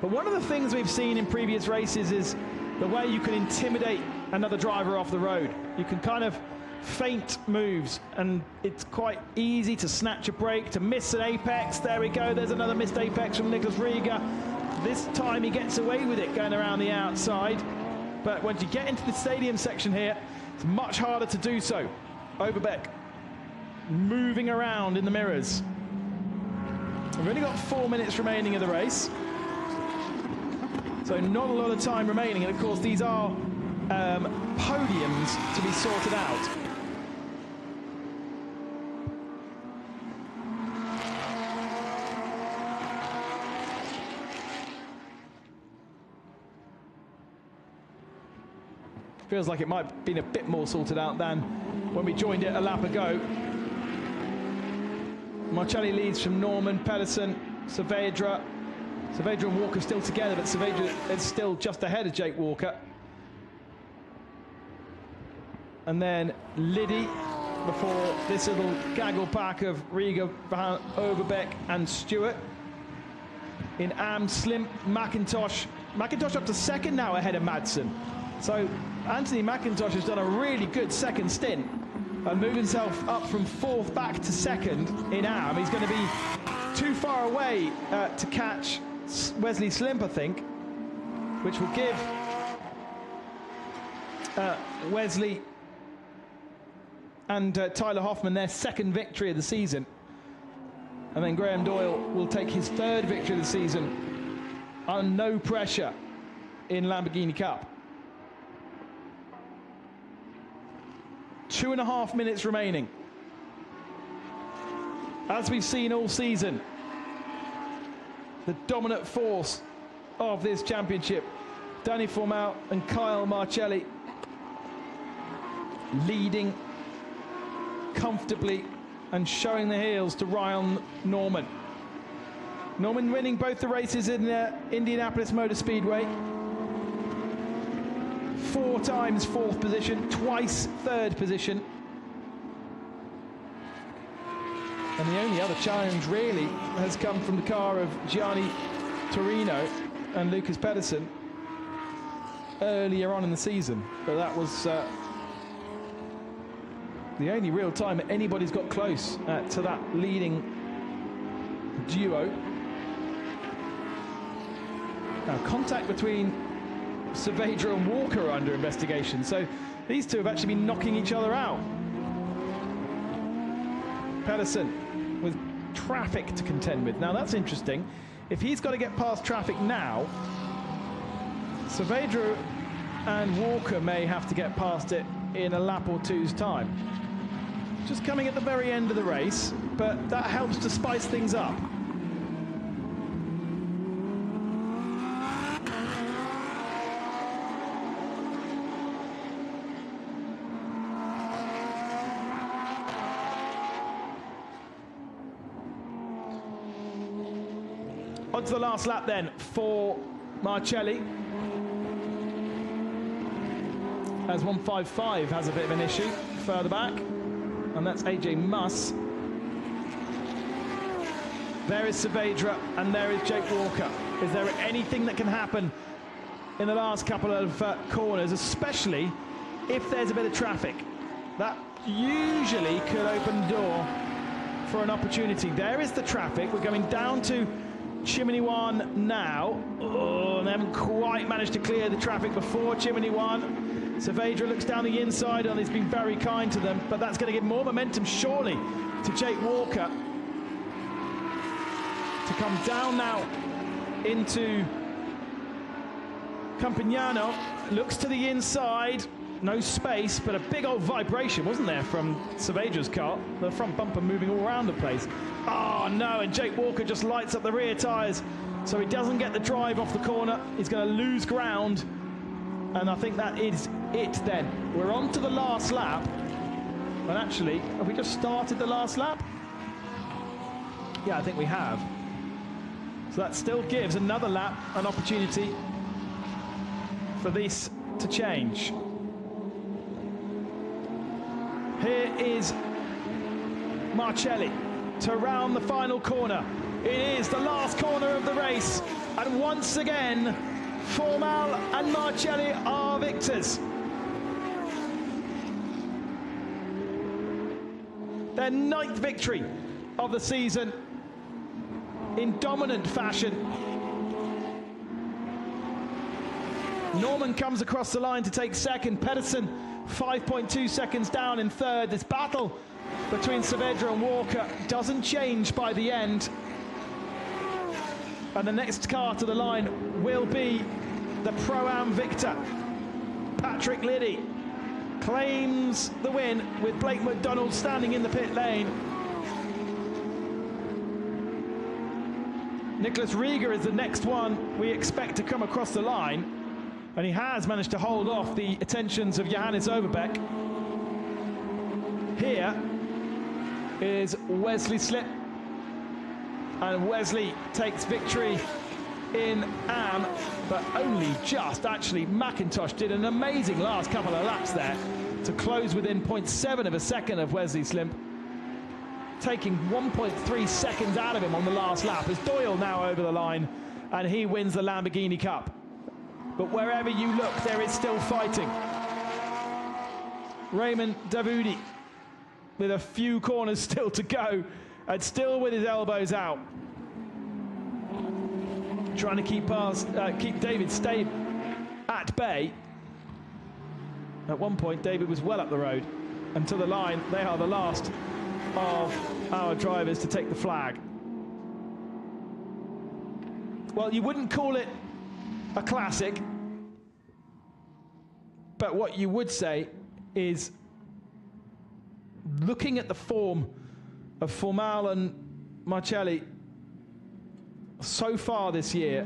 But one of the things we've seen in previous races is the way you can intimidate another driver off the road. You can kind of feint moves, and it's quite easy to snatch a break, to miss an apex. There we go, there's another missed apex from Nicholas Rieger. This time he gets away with it going around the outside. But once you get into the stadium section here, it's much harder to do so. Overbeek moving around in the mirrors. We've only got 4 minutes remaining of the race, so not a lot of time remaining, and of course these are podiums to be sorted out. Feels like it might have been a bit more sorted out than when we joined it a lap ago. Marcelli leads from Norman, Pedersen, Saavedra. Saavedra and Walker still together, but Saavedra is still just ahead of Jake Walker. And then Liddy before this little gaggle pack of Rieger, Overbeek and Stewart. In Am, Slim, McIntosh. McIntosh up to second now ahead of Madsen. So Anthony McIntosh has done a really good second stint and moved himself up from fourth back to second in Am. He's going to be too far away to catch Wesley Slimp, I think, which will give Wesley and Tyler Hoffman their second victory of the season. And then Graham Doyle will take his third victory of the season under no pressure in Lamborghini Cup. 2.5 minutes remaining. As we've seen all season, the dominant force of this championship, Danny Formal and Kyle Marcelli, leading comfortably and showing the heels to Ryan Norman. Norman winning both the races in Indianapolis Motor Speedway. 4 times 4th position, twice 3rd position. And the only other challenge really has come from the car of Gianni Torino and Lucas Pedersen earlier on in the season. But that was the only real time anybody's got close to that leading duo. Now, contact between Saavedra and Walker are under investigation, so these two have actually been knocking each other out. Pedersen with traffic to contend with. Now, that's interesting. If he's got to get past traffic now, Saavedra and Walker may have to get past it in a lap or two's time. Just coming at the very end of the race, but that helps to spice things up. On to the last lap then for Marcelli, as 155 has a bit of an issue further back, and that's AJ Muss. There is Saavedra and there is Jake Walker. Is there anything that can happen in the last couple of corners, especially if there's a bit of traffic? That usually could open the door for an opportunity. There is the traffic. We're going down to Chimney 1 now. Oh, they haven't quite managed to clear the traffic before Chimney 1. Saavedra looks down the inside and he's been very kind to them, but that's going to give more momentum surely to Jake Walker to come down now into Campagnano. Looks to the inside, no space, but a big old vibration, wasn't there, from Saavedra's car? The front bumper moving all around the place. Oh no, and Jake Walker just lights up the rear tyres, so he doesn't get the drive off the corner. He's going to lose ground, and I think that is it then. We're on to the last lap, and actually, have we just started the last lap? Yeah, I think we have. So that still gives another lap an opportunity for this to change. Here is Marcelli to round the final corner. It is the last corner of the race, and once again Formal and Marcelli are victors. Their 9th victory of the season in dominant fashion. Norman comes across the line to take 2nd. Pedersen 5.2 seconds down in 3rd. This battle between Saavedra and Walker doesn't change by the end. And the next car to the line will be the Pro-Am victor. Patrick Liddy claims the win with Blake McDonald standing in the pit lane. Nicholas Rieger is the next one we expect to come across the line, and he has managed to hold off the attentions of Johannes Overbeck. Here is Wesley Slip, and Wesley takes victory in Am, but only just. Actually, McIntosh did an amazing last couple of laps there to close within 0.7 of a second of Wesley Slip, taking 1.3 seconds out of him on the last lap, as Doyle now over the line, and he wins the Lamborghini Cup. But wherever you look, there is still fighting. Raymond Davudi with a few corners still to go, and still with his elbows out, trying to keep David Stabe at bay. At one point, David was well up the road, and to the line. They are the last of our drivers to take the flag. Well, you wouldn't call it a classic, but what you would say is, looking at the form of Formal and Marcelli so far this year,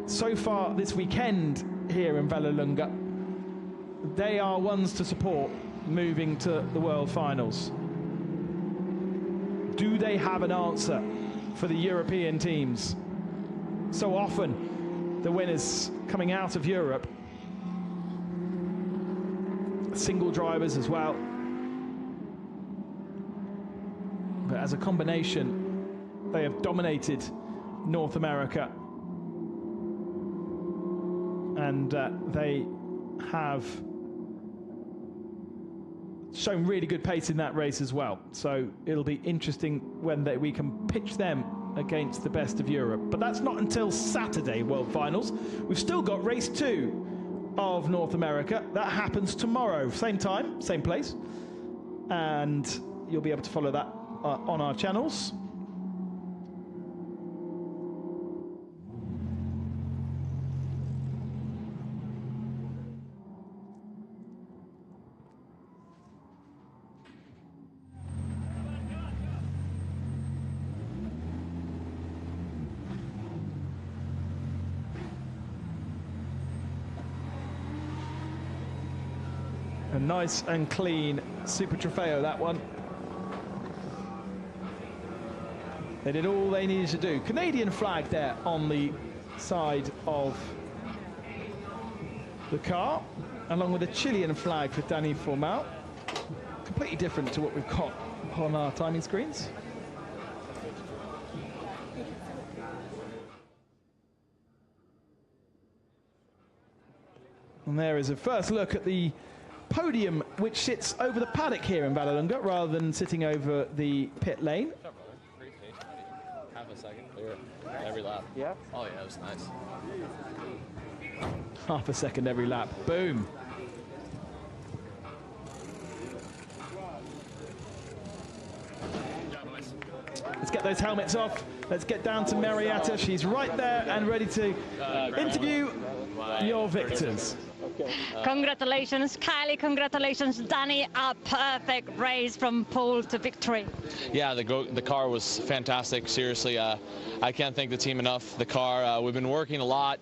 so far this weekend here in Vallelunga, they are ones to support moving to the World Finals. Do they have an answer for the European teams? So often the winners coming out of Europe single drivers as well. But as a combination, they have dominated North America. And they have shown really good pace in that race as well. So it'll be interesting when we can pitch them against the best of Europe. But that's not until Saturday, World Finals. We've still got race 2 of North America. That happens tomorrow, same time, same place. And you'll be able to follow that on our channels. A nice and clean Super Trofeo, that one. They did all they needed to do. Canadian flag there on the side of the car, along with a Chilean flag for Dani Formal. Completely different to what we've got on our timing screens. And there is a first look at the podium, which sits over the paddock here in Vallelunga rather than sitting over the pit lane. Half a second clear every lap. Yeah. Oh yeah, it was nice. Half a second every lap. Boom. Let's get those helmets off. Let's get down to Marietta. She's right there and ready to interview your victors. Congratulations, Kylie. Congratulations, Dani. A perfect race from pole to victory. Yeah, the car was fantastic. Seriously, I can't thank the team enough. The car, we've been working a lot.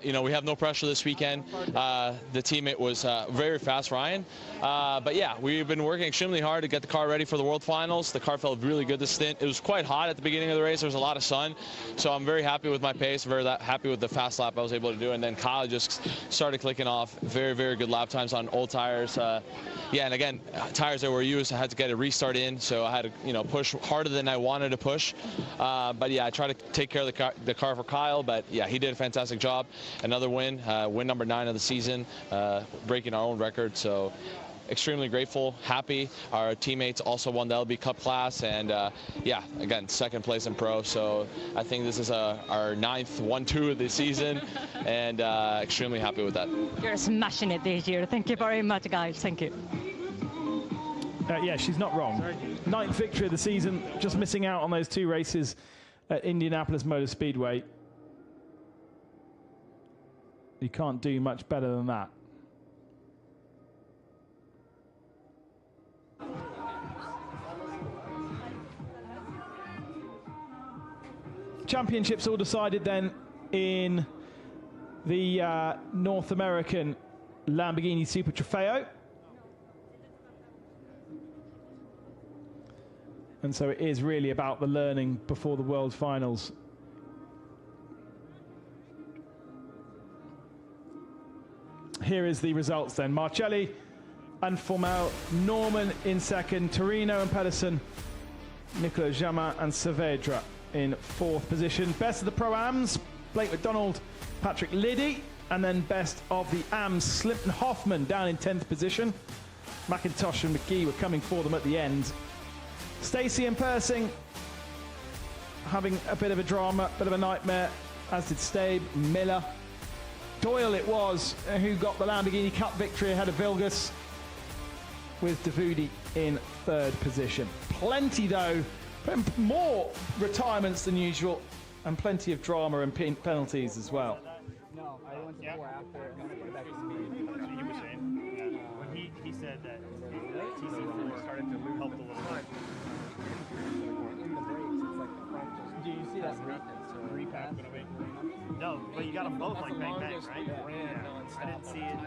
You know, we have no pressure this weekend. The teammate was very fast, Ryan. But yeah, we've been working extremely hard to get the car ready for the World Finals. The car felt really good this stint. It was quite hot at the beginning of the race. There was a lot of sun. So I'm very happy with my pace, very happy with the fast lap I was able to do. And then Kyle just started clicking off. Very, very good lap times on old tires. Yeah, and again, tires that were used, I had to get a restart in. So I had to, you know, push harder than I wanted to push. But yeah, I tried to take care of the car for Kyle. But yeah, he did a fantastic job. Another win, win number 9 of the season, breaking our own record. So extremely grateful, happy. Our teammates also won the LB Cup class, and yeah, again, second place in pro. So I think this is our 9th 1-2 of the season, and extremely happy with that. You're smashing it this year. Thank you very much, guys. Thank you. Yeah, she's not wrong. 9th victory of the season, just missing out on those 2 races at Indianapolis Motor Speedway. You can't do much better than that. Championships all decided then in the North American Lamborghini Super Trofeo. And so it is really about the learning before the World Finals. Here is the results then. Marcelli and Formal, Norman in second, Torino and Pedersen, Nicola Jamin and Saavedra in 4th position. Best of the Pro-Ams, Blake McDonald, Patrick Liddy, and then best of the AMs, Slimpton Hoffman down in 10th position. McIntosh and McGee were coming for them at the end. Stacey and Persing having a bit of a drama, bit of a nightmare, as did Stabe, Miller. Doyle it was who got the Lamborghini Cup victory ahead of Vilgus, with Davudi in 3rd position. Plenty though, more retirements than usual, and plenty of drama and penalties as well. No, I went to 4 after, and then I put it back to me. That's what he was saying. Yeah. When he said that TC4 started to help a little bit. In the brakes, it's like the front just... Do you see that repack? No, but you got them both like bang bang, right? Yeah. I didn't see it.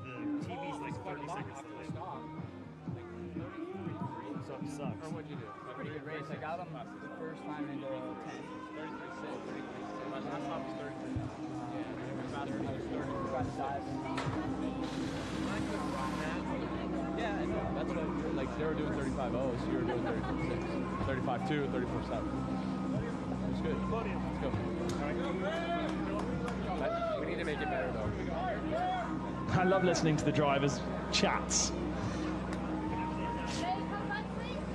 The TV's like 30 seconds delayed. Something sucks. Or what'd you do? Pretty good race. I got him the first time into 10. 33.6. Last time was 33. Yeah, I know. That's what, like, they were doing 35.0, so you were doing 36. 35.2, 34.7. It's good. Let's go. But we need to make it better, though. I love listening to the drivers' chats.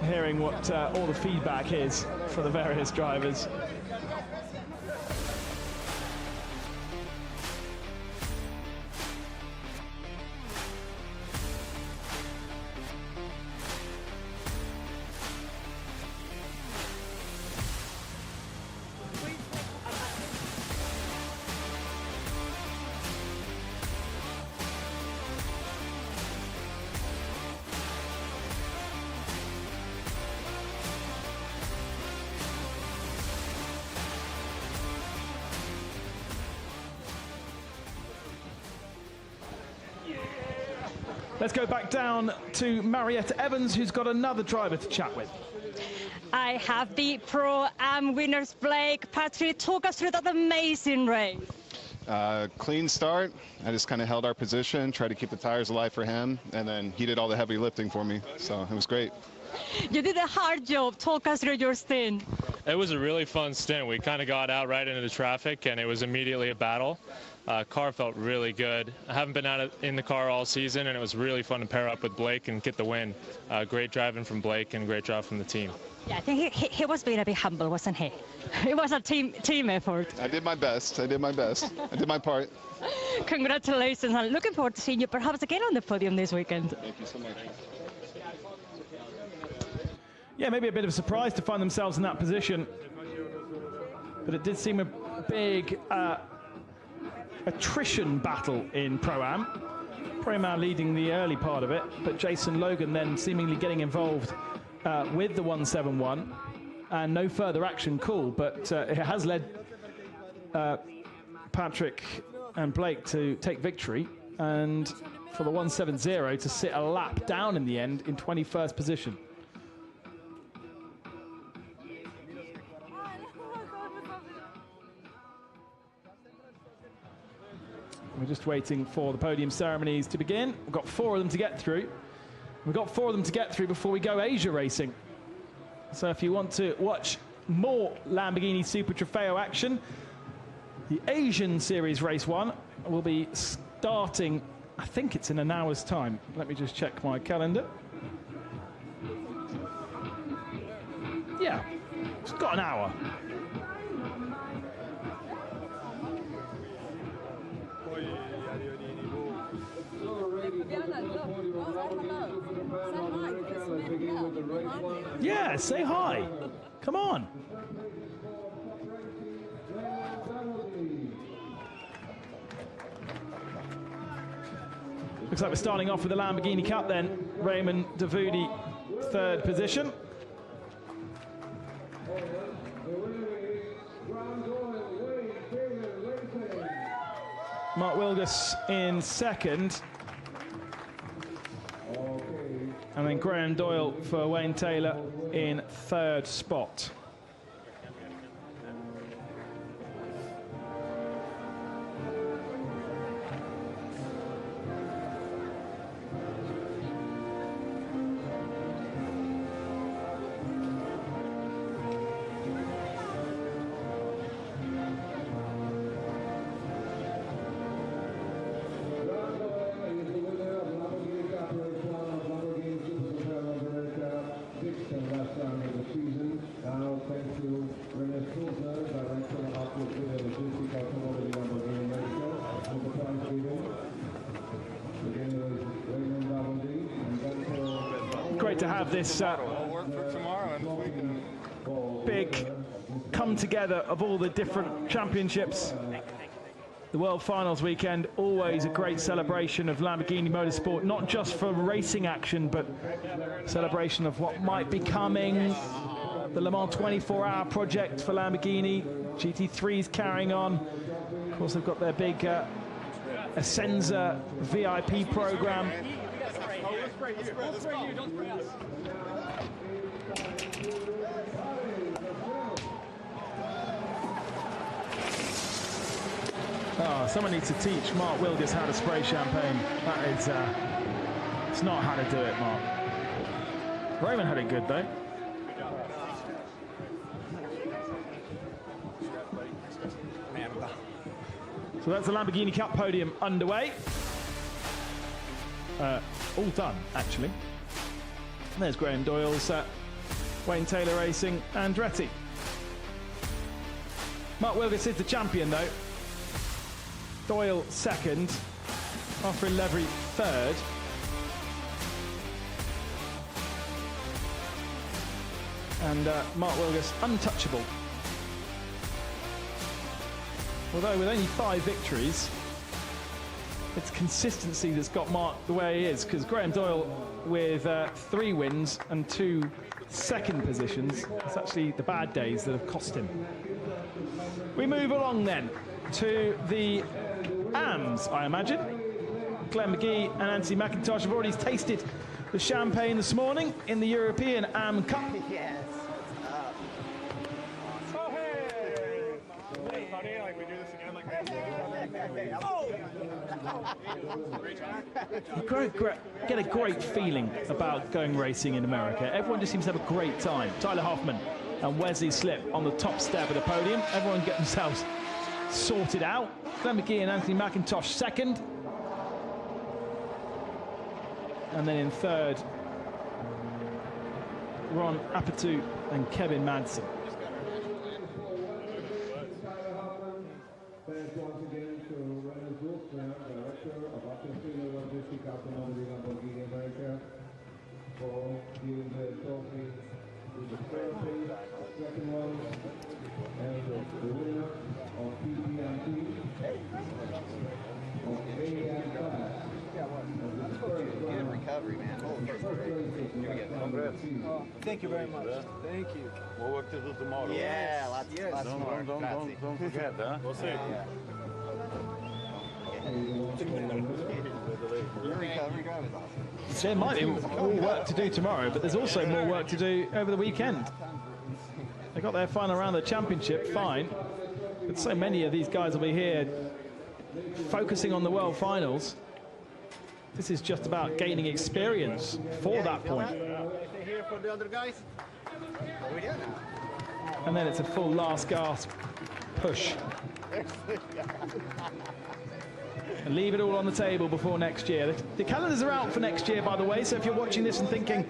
Hearing what all the feedback is for the various drivers. Let's go back down to Marietta Evans, who's got another driver to chat with. I have the Pro-Am winners, Blake. Patrick, talk us through that amazing race. Clean start. I just kind of held our position, tried to keep the tires alive for him, and then he did all the heavy lifting for me, so it was great. You did a hard job. Talk us through your stint. It was a really fun stint. We kind of got out right into the traffic, and it was immediately a battle. Car felt really good. I haven't been in the car all season, and it was really fun to pair up with Blake and get the win. Great driving from Blake and great drive from the team. Yeah, I think he was being a bit humble, wasn't he? It was a team effort. I did my best. I did my best. I did my part. Congratulations, and looking forward to seeing you perhaps again on the podium this weekend. Thank you so much. Yeah, maybe a bit of a surprise to find themselves in that position, but it did seem a big attrition battle in Pro-Am. Pro-Am leading the early part of it, but Jason Logan then seemingly getting involved with the 171, and no further action call, but it has led Patrick and Blake to take victory, and for the 170 to sit a lap down in the end in 21st position. We're just waiting for the podium ceremonies to begin. We've got 4 of them to get through. We've got 4 of them to get through before we go Asia racing. So if you want to watch more Lamborghini Super Trofeo action, the Asian Series Race 1 will be starting, I think it's in an hour's time. Let me just check my calendar. Yeah, it's got an hour. Yeah, say hi. Come on. Looks like we're starting off with the Lamborghini Cup then. Raymond Davudi, 3rd position. Mark Wilgus in 2nd. And then Graham Doyle for Wayne Taylor in 3rd spot. Great to have this big come together of all the different championships. The World Finals weekend, always a great celebration of Lamborghini Motorsport, not just for racing action, but celebration of what might be coming. The Le Mans 24-hour project for Lamborghini, GT3's carrying on. Of course, they've got their big Essenza VIP program. Oh, someone needs to teach Mark Wilgus how to spray champagne. That is, it's not how to do it, Mark. Roman had it good, though. So that's the Lamborghini Cup podium underway. All done, actually. And there's Graham Doyle's Wayne Taylor Racing Andretti. Mark Wilgus is the champion, though. Doyle second, Alfred Levry third. And Mark Wilgus untouchable. Although with only 5 victories, it's consistency that's got Mark the way he is, because Graham Doyle with 3 wins and 2 second positions, it's actually the bad days that have cost him. We move along then to the AMs, I imagine. Glenn McGee and Anthony McIntosh have already tasted the champagne this morning in the European AM Cup. Yes. You get a great feeling about going racing in America. Everyone just seems to have a great time. Tyler Hoffman and Wesley Slip on the top step of the podium. Everyone get themselves sorted out. Glenn McGee and Anthony McIntosh second. And then in third, Ron Apatou and Kevin Madsen. Thanks once again to Reynolds Wilson, Director of Argentina Logistics Automobile Lamborghini America, for giving the trophy to the third place, second one, and the winner of PPMP of AM class. Good recovery, man. Thank you very much. Thank you. More work to do tomorrow. Yeah, lots more. Don't forget, huh? We'll see. Your recovery drive is awesome. There might be more work to do tomorrow, but there's also more work to do over the weekend. They got their final round of the championship, fine. But so many of these guys will be here focusing on the World Finals. This is just about gaining experience for that point. Here for the other guys. What we do now? And then it's a full last gasp push. And leave it all on the table before next year. The calendars are out for next year, by the way, so if you're watching this and thinking,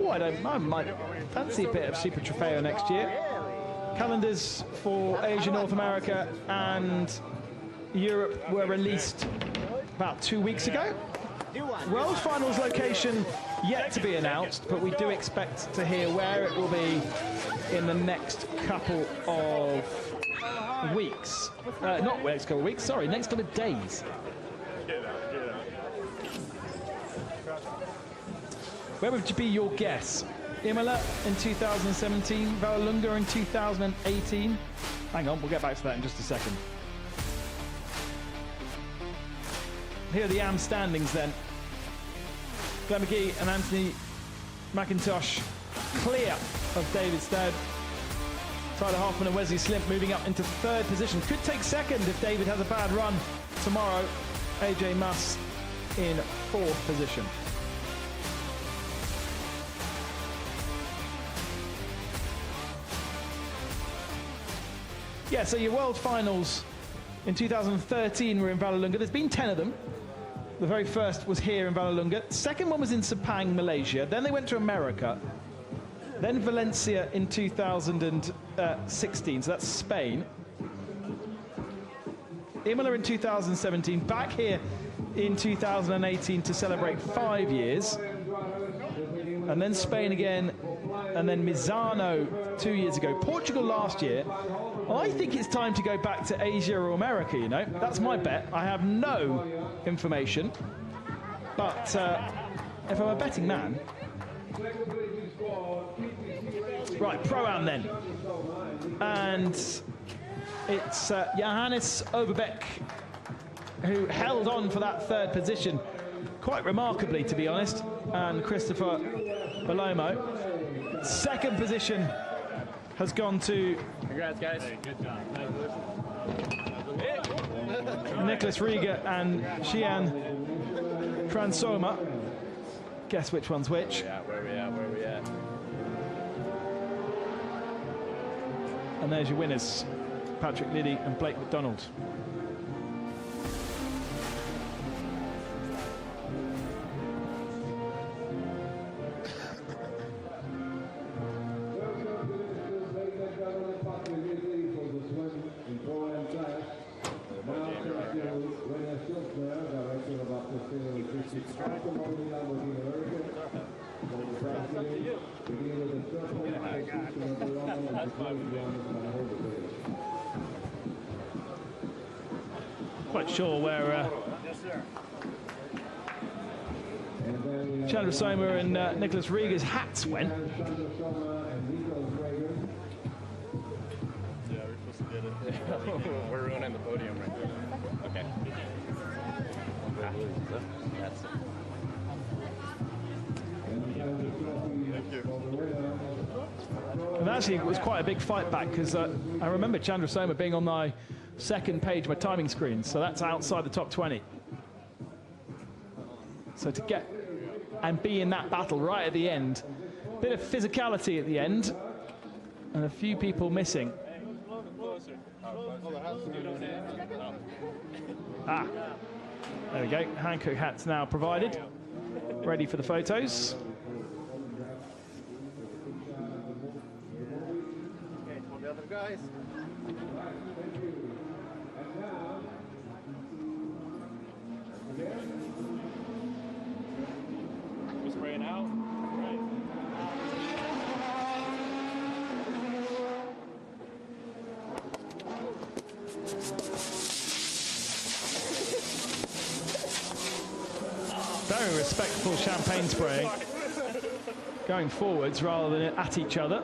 oh, I might fancy a bit of Super Trofeo next year. Calendars for Asia, North America and Europe were released about 2 weeks ago. World Finals location yet to be announced, but we do expect to hear where it will be in the next couple of weeks. Not next couple of weeks, sorry, next couple of days. Where would be your guess? Imola in 2017, Vallelunga in 2018. Hang on, we'll get back to that in just a second. Here are the AM standings then. Glenn McGee and Anthony McIntosh clear of David Stead. Tyler Hoffman and Wesley Slimp moving up into third position. Could take second if David has a bad run tomorrow. AJ Muss in fourth position. Yeah, so your World Finals in 2013 were in Vallelunga. There's been 10 of them. The very first was here in Vallelunga. Second one was in Sepang, Malaysia. Then they went to America. Then Valencia in 2016, so that's Spain. Imola in 2017, back here in 2018 to celebrate 5 years. And then Spain again, and then Misano 2 years ago. Portugal last year. I think it's time to go back to Asia or America, you know. That's my bet. I have no information. But if I'm a betting man... Right, Pro-Am then. And it's Johannes Overbeck who held on for that third position quite remarkably, to be honest, and Christopher Belomo. Second position has gone to... Congrats, guys. Hey, good job. Nicholas Riga and Xian Transoma. Guess which one's which. Where we at? And there's your winners, Patrick Liddy and Blake McDonald. Quite sure where Chandra Soma and Nicholas Riga's hats went. Yeah, we're supposed to get it. We're ruining the podium right now. Okay. That's it. And actually, it was quite a big fight back because I remember Chandra Soma being on my second page of my timing screen, so that's outside the top 20. So to get and be in that battle right at the end, a bit of physicality at the end, and a few people missing. Ah, there we go. Hankook hats now provided, ready for the photos. Guys. We're spraying out. Right. Very respectful champagne spraying. Going forwards rather than at each other.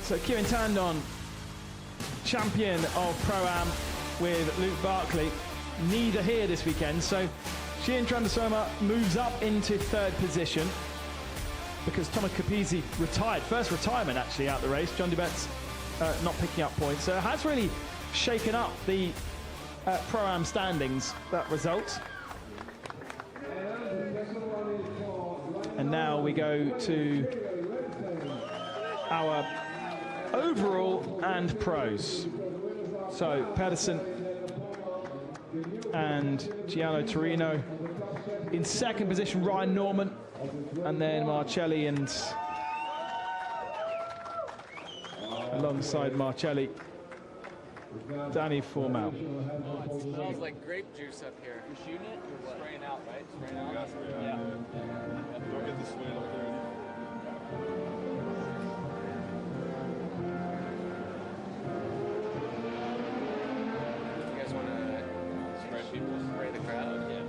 So Kieran Tandon, champion of Pro-Am with Luke Barkley, neither here this weekend. So Xian Transoma moves up into third position because Thomas Capizzi retired. First retirement actually out the race. John DeBette's not picking up points. So it has really shaken up the Pro-Am standings, that result. And now we go to our overall and pros. So Pedersen and Gianno Torino. In second position, Ryan Norman, and then Marcelli, and alongside Marcelli, Danny Formal. Oh, it smells like grape juice up here. You're shooting it? You're spraying out, right? Spraying out? Yeah. Don't get the sweat up there. You guys want to spray people? Spray the crowd? Yeah.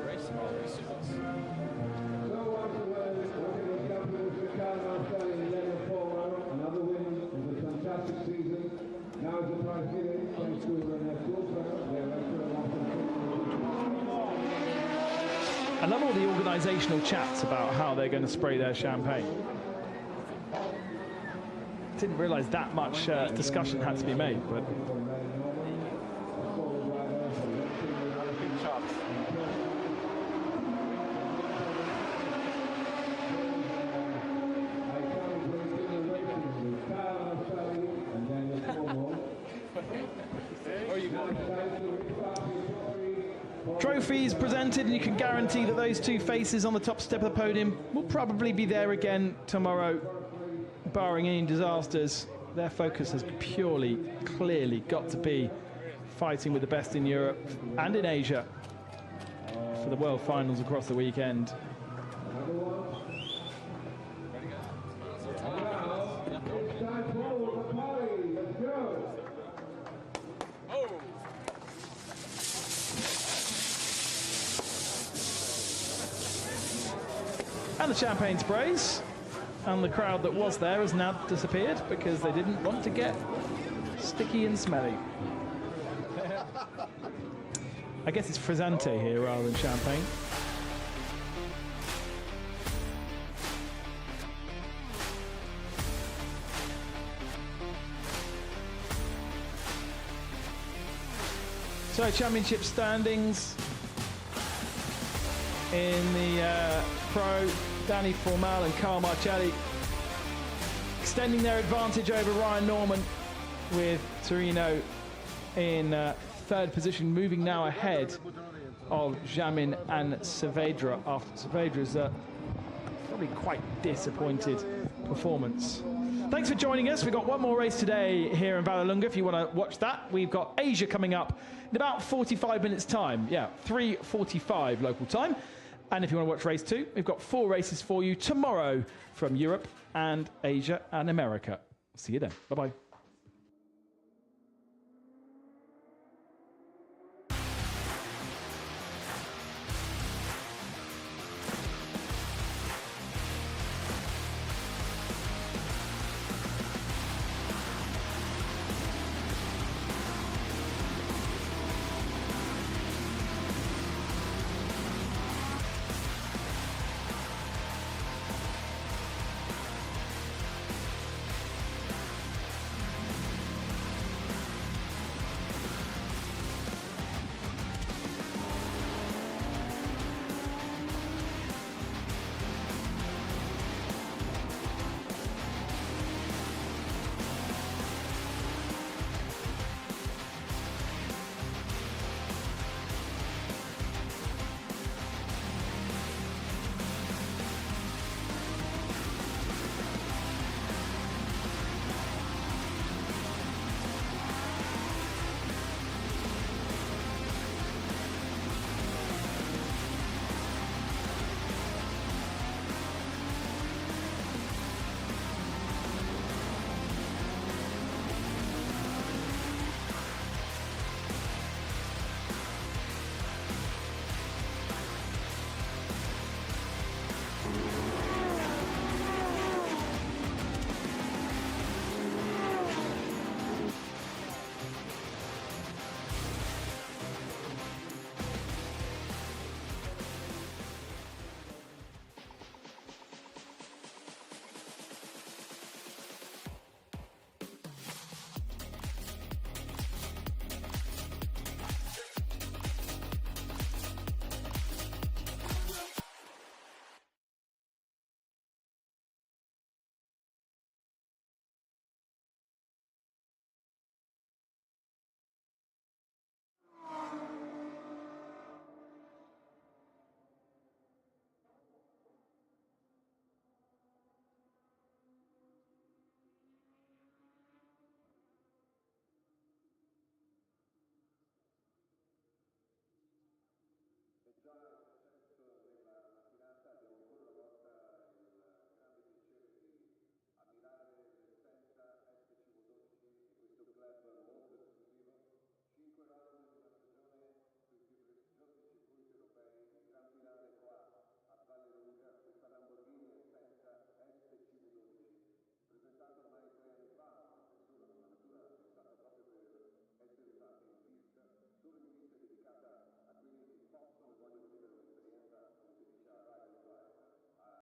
Spray small students. Another win of a fantastic season. Now is the prize giving, thanks to I love all the organisational chats about how they're going to spray their champagne. Didn't realise that much discussion had to be made, but trophies presented, and you can guarantee that those two faces on the top step of the podium will probably be there again tomorrow, barring any disasters. Their focus has purely, clearly got to be fighting with the best in Europe and in Asia for the World Finals across the weekend. And the champagne sprays. and the crowd that was there has now disappeared because they didn't want to get sticky and smelly. I guess it's frizzante here rather than champagne. So championship standings in the Pro, Danny Formal and Carl Marcelli extending their advantage over Ryan Norman, with Torino in third position, moving now ahead of Jamin and Saavedra after Saavedra's probably quite disappointed performance. Thanks for joining us. We've got one more race today here in Vallelunga. If you want to watch that, we've got Asia coming up in about 45 minutes time. Yeah, 3:45 local time. And if you want to watch race 2, we've got 4 races for you tomorrow from Europe and Asia and America. See you then. Bye-bye.